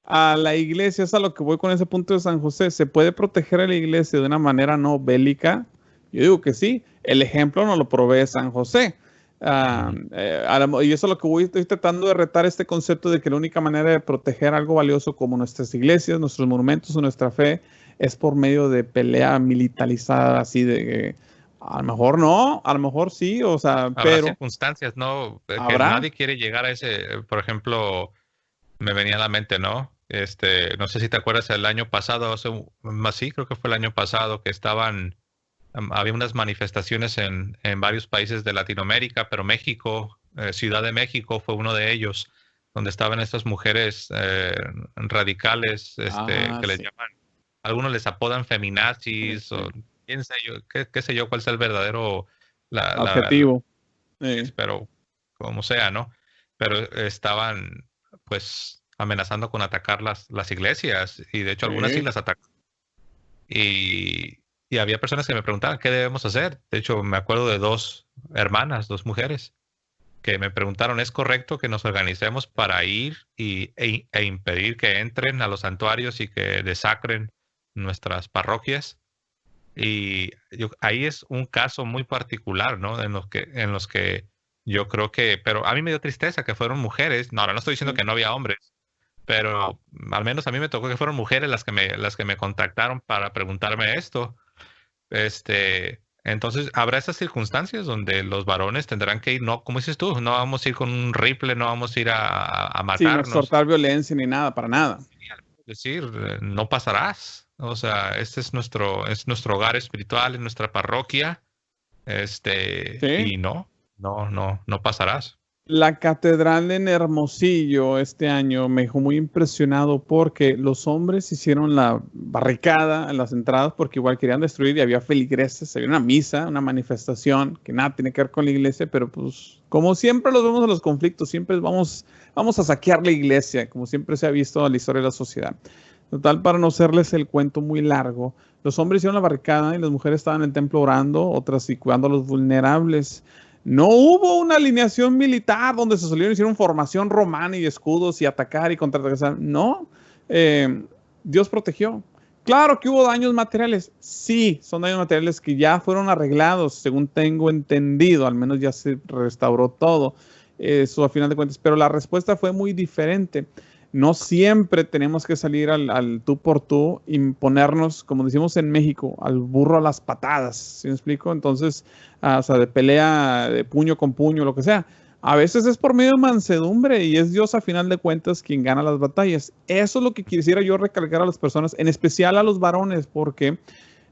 a la iglesia, es a lo que voy con ese punto de San José. ¿Se puede proteger a la iglesia de una manera no bélica? Yo digo que sí. El ejemplo nos lo provee San José. Y eso es lo que estoy tratando de retar, este concepto de que la única manera de proteger algo valioso como nuestras iglesias, nuestros monumentos o nuestra fe es por medio de pelea militarizada, así de a lo mejor no, a lo mejor sí, o sea, habrá circunstancias, ¿no? Que nadie quiere llegar a ese. Por ejemplo, me venía a la mente, ¿no? No sé si te acuerdas, el año pasado, sí, creo que fue el año pasado, que había unas manifestaciones en varios países de Latinoamérica, pero México, Ciudad de México fue uno de ellos, donde estaban estas mujeres radicales, que les llaman, algunos les apodan feminazis, o quién sé yo, qué sé yo cuál es el verdadero adjetivo. Pero como sea, ¿no? Pero estaban, pues, amenazando con atacar las iglesias, y de hecho algunas sí las atacan. Y había personas que me preguntaban, ¿qué debemos hacer? De hecho, me acuerdo de dos mujeres, que me preguntaron, ¿es correcto que nos organicemos para ir e impedir que entren a los santuarios y que desacren nuestras parroquias? Y ahí es un caso muy particular, ¿no? En los que yo creo que, pero a mí me dio tristeza que fueron mujeres. No, ahora no estoy diciendo que no había hombres, pero al menos a mí me tocó que fueron mujeres las que me contactaron para preguntarme esto. Entonces habrá esas circunstancias donde los varones tendrán que ir, no, como dices tú, no vamos a ir con un rifle, no vamos a ir a matarnos. Sin exhortar violencia ni nada, para nada. Es decir, no pasarás. O sea, este es nuestro hogar espiritual, es nuestra parroquia. Y no pasarás. La catedral en Hermosillo este año me dejó muy impresionado porque los hombres hicieron la barricada en las entradas porque igual querían destruir, y había feligreses, había una misa, una manifestación que nada tiene que ver con la iglesia, pero pues como siempre los vemos en los conflictos, siempre vamos a saquear la iglesia, como siempre se ha visto en la historia de la sociedad. Total, para no hacerles el cuento muy largo, los hombres hicieron la barricada y las mujeres estaban en el templo orando, otras y cuidando a los vulnerables. No hubo una alineación militar donde se salieron y hicieron formación romana y escudos y atacar y contraatacar. No, Dios protegió. Claro que hubo daños materiales. Sí, son daños materiales que ya fueron arreglados, según tengo entendido. Al menos ya se restauró todo. Eso a final de cuentas. Pero la respuesta fue muy diferente. No siempre tenemos que salir al tú por tú, imponernos, como decimos en México, al burro a las patadas. ¿Sí me explico? Entonces, o sea, de pelea, de puño con puño, lo que sea. A veces es por medio de mansedumbre y es Dios a final de cuentas quien gana las batallas. Eso es lo que quisiera yo recalcar a las personas, en especial a los varones, porque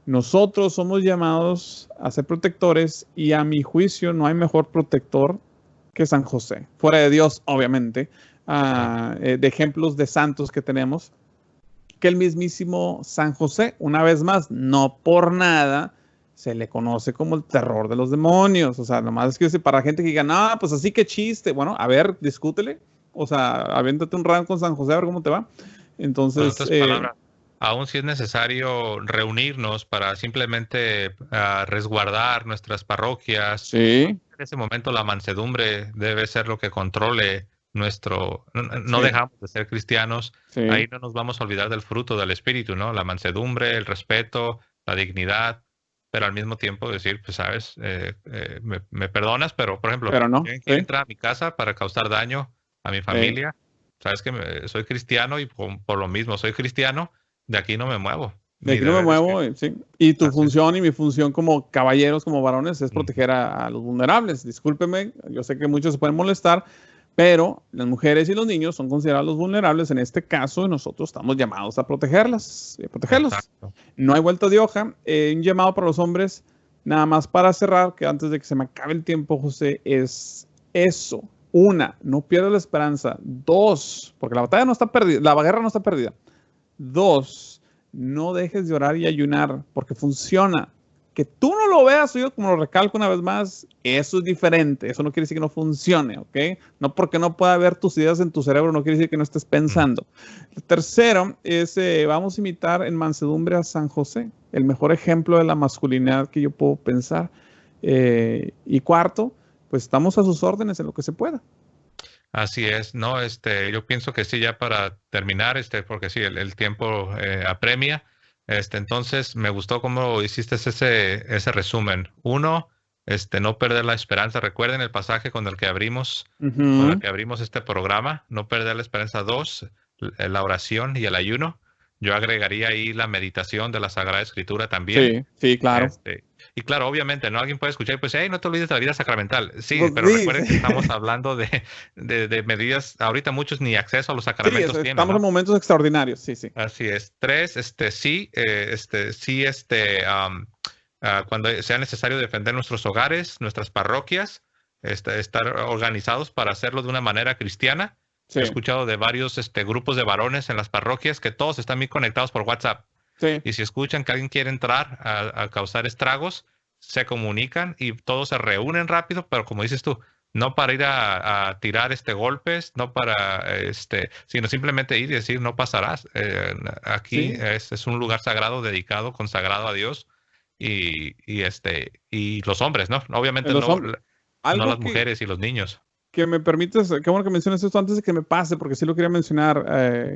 nosotros somos llamados a ser protectores y a mi juicio no hay mejor protector que San José. Fuera de Dios, obviamente, de ejemplos de santos que tenemos, que el mismísimo San José, una vez más, no por nada se le conoce como el terror de los demonios. O sea, nomás es que para gente que diga, no, pues así que chiste. Bueno, a ver, discútele. O sea, aviéntate un round con San José a ver cómo te va. Entonces, con otras palabras, aún si es necesario reunirnos para simplemente resguardar nuestras parroquias, sí. En ese momento la mansedumbre debe ser lo que controle nuestro... No Sí. dejamos de ser cristianos, Sí. ahí no nos vamos a olvidar del fruto del Espíritu, ¿no? La mansedumbre, el respeto, la dignidad, pero al mismo tiempo decir, pues, sabes, me perdonas, pero, por ejemplo, Pero no, alguien sí. quiere entrar a mi casa para causar daño a mi familia, sabes que soy cristiano y por lo mismo soy cristiano, de aquí no me muevo. De Mi aquí no me deber es muevo, que- sí. Y tu Así es. función y mi función como caballeros, como varones, es Ujú. proteger a los vulnerables. Discúlpeme, yo sé que muchos se pueden molestar, pero las mujeres y los niños son considerados los vulnerables en este caso y nosotros estamos llamados a protegerlas, a protegerlos. Exacto. No hay vuelta de hoja. Un llamado para los hombres, nada más para cerrar, que antes de que se me acabe el tiempo, José, es eso. Una, no pierdas la esperanza. Dos, porque la batalla no está perdida, la guerra no está perdida. Dos, no dejes de orar y ayunar, porque funciona. Que tú no lo veas, yo como lo recalco una vez más, eso es diferente. Eso no quiere decir que no funcione, ¿ok? No porque no pueda haber tus ideas en tu cerebro, no quiere decir que no estés pensando. El tercero es, vamos a imitar en mansedumbre a San José, el mejor ejemplo de la masculinidad que yo puedo pensar. Y cuarto, pues estamos a sus órdenes en lo que se pueda. Así es, no, yo pienso que sí, ya para terminar, porque sí, el tiempo apremia. Entonces me gustó cómo hiciste ese resumen. Uno, no perder la esperanza. Recuerden el pasaje con el que abrimos este programa. No perder la esperanza. Dos, la oración y el ayuno. Yo agregaría ahí la meditación de la Sagrada Escritura también. Sí, sí, claro. Y claro, obviamente, ¿no? Alguien puede escuchar y pues, hey, no te olvides de la vida sacramental. Sí, Pues pero sí, recuerden sí. que estamos hablando de medidas, ahorita muchos ni acceso a los sacramentos tienen, Estamos ¿no? en momentos extraordinarios, sí, sí. Así es. Tres, cuando sea necesario defender nuestros hogares, nuestras parroquias, estar organizados para hacerlo de una manera cristiana. Sí, He escuchado de varios grupos de varones en las parroquias que todos están bien conectados por WhatsApp. sí. Y si escuchan que alguien quiere entrar a causar estragos, se comunican y todos se reúnen rápido, pero como dices tú, no para ir a tirar golpes, no para sino simplemente ir y decir no pasarás. Aquí Sí. es un lugar sagrado, dedicado, consagrado a Dios y los hombres, ¿no? Obviamente Los no, hombres. no Algo las mujeres y los niños. que me permites, qué bueno que menciones esto antes de que me pase, porque sí lo quería mencionar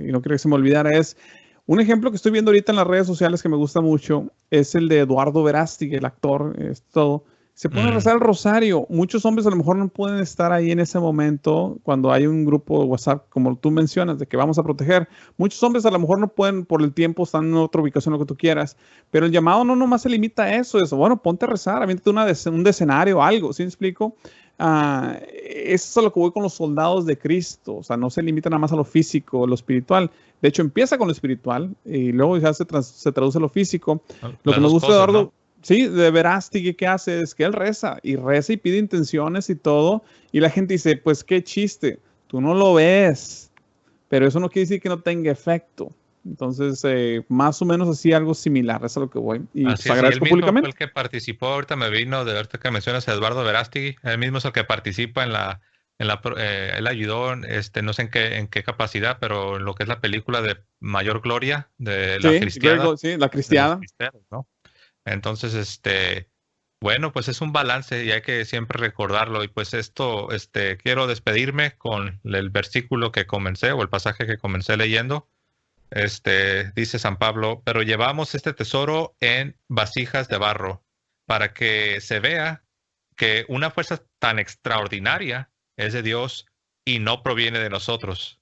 y no quería que se me olvidara, es un ejemplo que estoy viendo ahorita en las redes sociales que me gusta mucho, es el de Eduardo Verástegui, el actor, es todo. Se pone a rezar el rosario. Muchos hombres a lo mejor no pueden estar ahí en ese momento cuando hay un grupo de WhatsApp, como tú mencionas, de que vamos a proteger. Muchos hombres a lo mejor no pueden por el tiempo, están en otra ubicación, lo que tú quieras. Pero el llamado no nomás se limita a eso. Bueno, ponte a rezar, aviéntate un decenario, algo, ¿sí me explico? Eso es a lo que voy con los soldados de Cristo. O sea, no se limita nada más a lo físico, lo espiritual. De hecho, empieza con lo espiritual y luego ya se traduce a lo físico. Lo que nos gusta, Eduardo, ¿no? Sí, de Verástegui, ¿qué hace? Es que él reza y pide intenciones y todo. Y la gente dice, pues qué chiste, tú no lo ves. Pero eso no quiere decir que no tenga efecto. Entonces, más o menos así, algo similar, eso es a lo que voy. Y así pues agradezco él mismo públicamente. fue el que participó, ahorita me vino de ahorita que mencionas a Eduardo Verástegui, él mismo es el que participa en la Él ayudó, no sé en qué capacidad, pero en lo que es la película de Mayor Gloria, de la Sí, Cristiada, sí, la de los cristiana. cristianos, ¿no? Entonces, bueno, pues es un balance y hay que siempre recordarlo. Y pues quiero despedirme con el versículo que comencé o el pasaje que comencé leyendo. Dice San Pablo, pero llevamos este tesoro en vasijas de barro para que se vea que una fuerza tan extraordinaria es de Dios y no proviene de nosotros.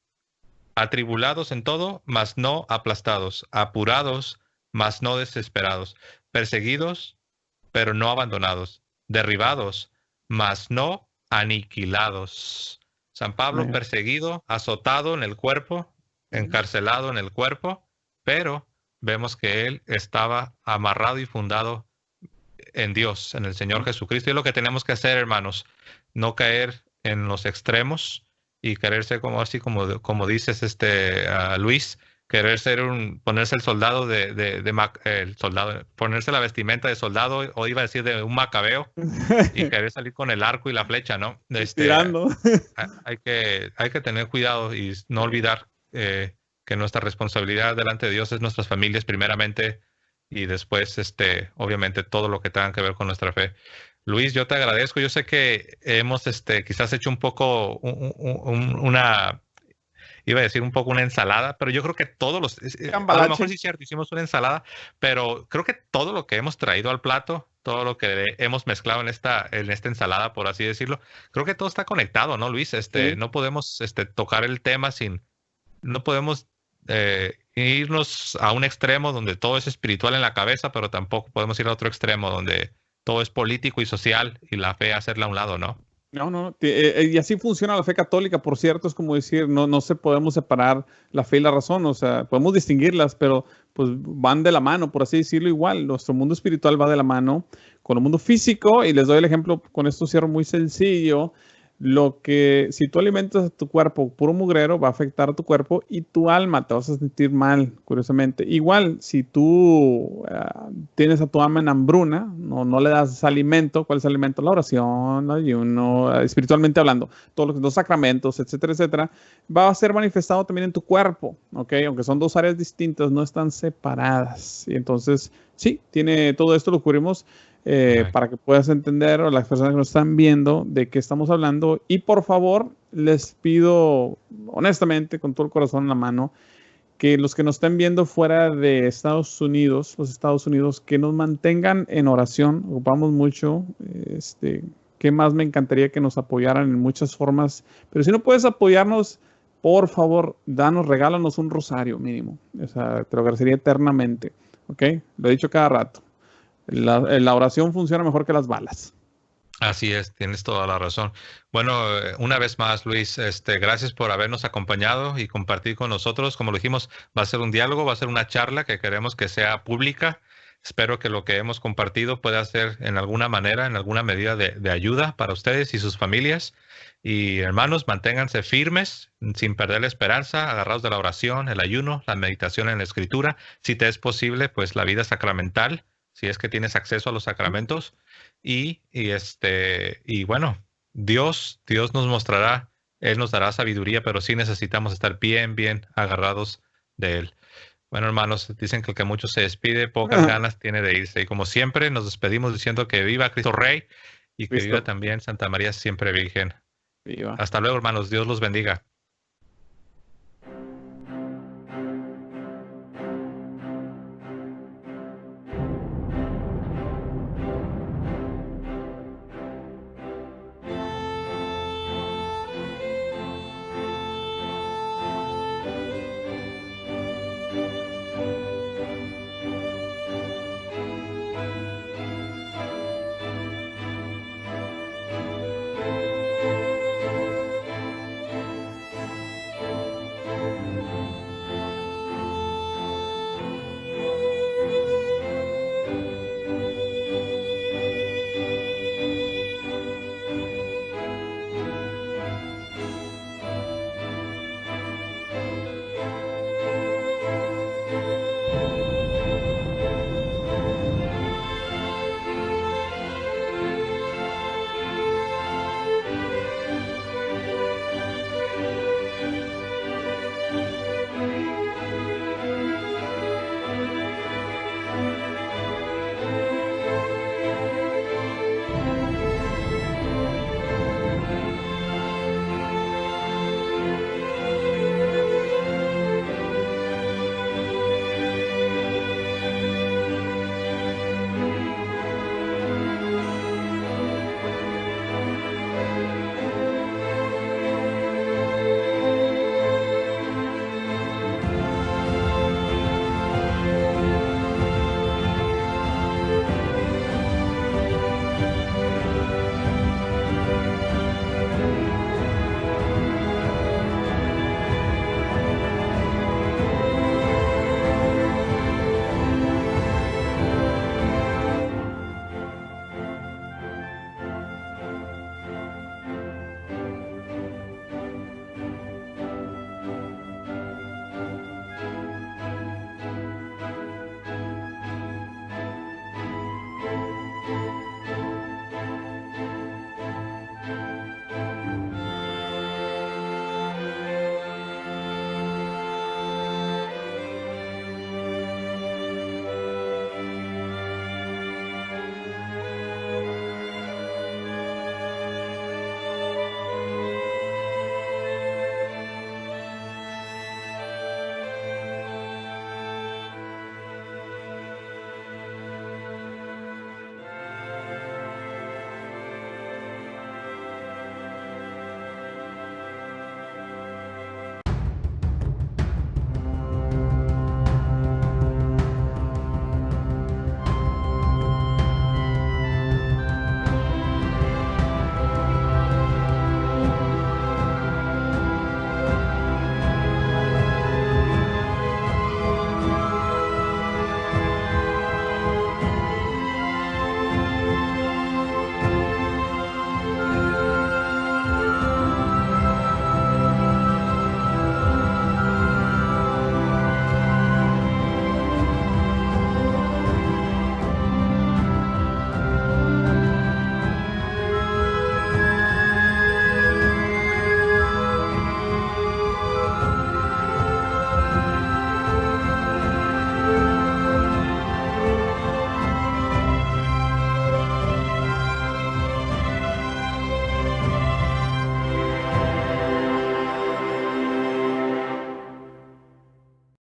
Atribulados en todo, mas no aplastados, apurados, mas no desesperados, perseguidos, pero no abandonados, derribados, mas no aniquilados. San Pablo Amén. perseguido, azotado en el cuerpo, encarcelado en el cuerpo, pero vemos que él estaba amarrado y fundado en Dios, en el Señor Jesucristo. Y es lo que tenemos que hacer, hermanos, no caer en los extremos y querer ser como dices, Luis, querer ser ponerse el soldado el soldado, ponerse la vestimenta de soldado, o iba a decir de un macabeo, y querer salir con el arco y la flecha, ¿no? Tirando. Hay que tener cuidado y no olvidar que nuestra responsabilidad delante de Dios es nuestras familias primeramente y después, obviamente, todo lo que tenga que ver con nuestra fe. Luis, yo te agradezco. Yo sé que hemos, quizás hecho un poco iba a decir un poco una ensalada, pero yo creo que a lo mejor sí es cierto, hicimos una ensalada, pero creo que todo lo que hemos traído al plato, todo lo que hemos mezclado en esta ensalada, por así decirlo, creo que todo está conectado, ¿no, Luis? Sí. No podemos tocar el tema no podemos irnos a un extremo donde todo es espiritual en la cabeza, pero tampoco podemos ir a otro extremo donde todo es político y social y la fe hacerla a un lado, ¿no? No, no, y así funciona la fe católica, por cierto, es como decir, no se podemos separar la fe y la razón, o sea, podemos distinguirlas, pero pues van de la mano, por así decirlo, igual, nuestro mundo espiritual va de la mano con el mundo físico, y les doy el ejemplo, con esto cierro muy sencillo, si tú alimentas a tu cuerpo puro mugrero, va a afectar a tu cuerpo y tu alma, te vas a sentir mal, curiosamente. Igual, si tú tienes a tu alma en hambruna, no le das alimento, ¿cuál es el alimento? La oración, el ayuno, espiritualmente hablando, todos los sacramentos, etcétera, etcétera, va a ser manifestado también en tu cuerpo, ¿ok? Aunque son dos áreas distintas, no están separadas. Y entonces, sí, todo esto lo cubrimos para que puedas entender, o las personas que nos están viendo, de qué estamos hablando. Y por favor, les pido honestamente, con todo el corazón en la mano, que los que nos estén viendo fuera de Estados Unidos, los Estados Unidos, que nos mantengan en oración. Ocupamos mucho. ¿Qué más me encantaría que nos apoyaran en muchas formas? Pero si no puedes apoyarnos, por favor, regálanos un rosario mínimo. O sea, te lo agradecería eternamente. ¿Ok? Lo he dicho cada rato. La oración funciona mejor que las balas. Así es, tienes toda la razón. Bueno, una vez más, Luis, gracias por habernos acompañado y compartir con nosotros. Como lo dijimos, va a ser un diálogo, va a ser una charla que queremos que sea pública. Espero que lo que hemos compartido pueda ser en alguna manera, en alguna medida de ayuda para ustedes y sus familias. Y hermanos, manténganse firmes, sin perder la esperanza, agarrados de la oración, el ayuno, la meditación en la escritura. Si te es posible, pues la vida sacramental, si es que tienes acceso a los sacramentos. Y bueno, Dios nos mostrará, Él nos dará sabiduría, pero sí necesitamos estar bien, bien agarrados de Él. Bueno, hermanos, dicen que el que mucho se despide, pocas ganas tiene de irse. Y como siempre, nos despedimos diciendo que viva Cristo Rey y que viva también Santa María siempre Virgen. Viva. Hasta luego, hermanos. Dios los bendiga.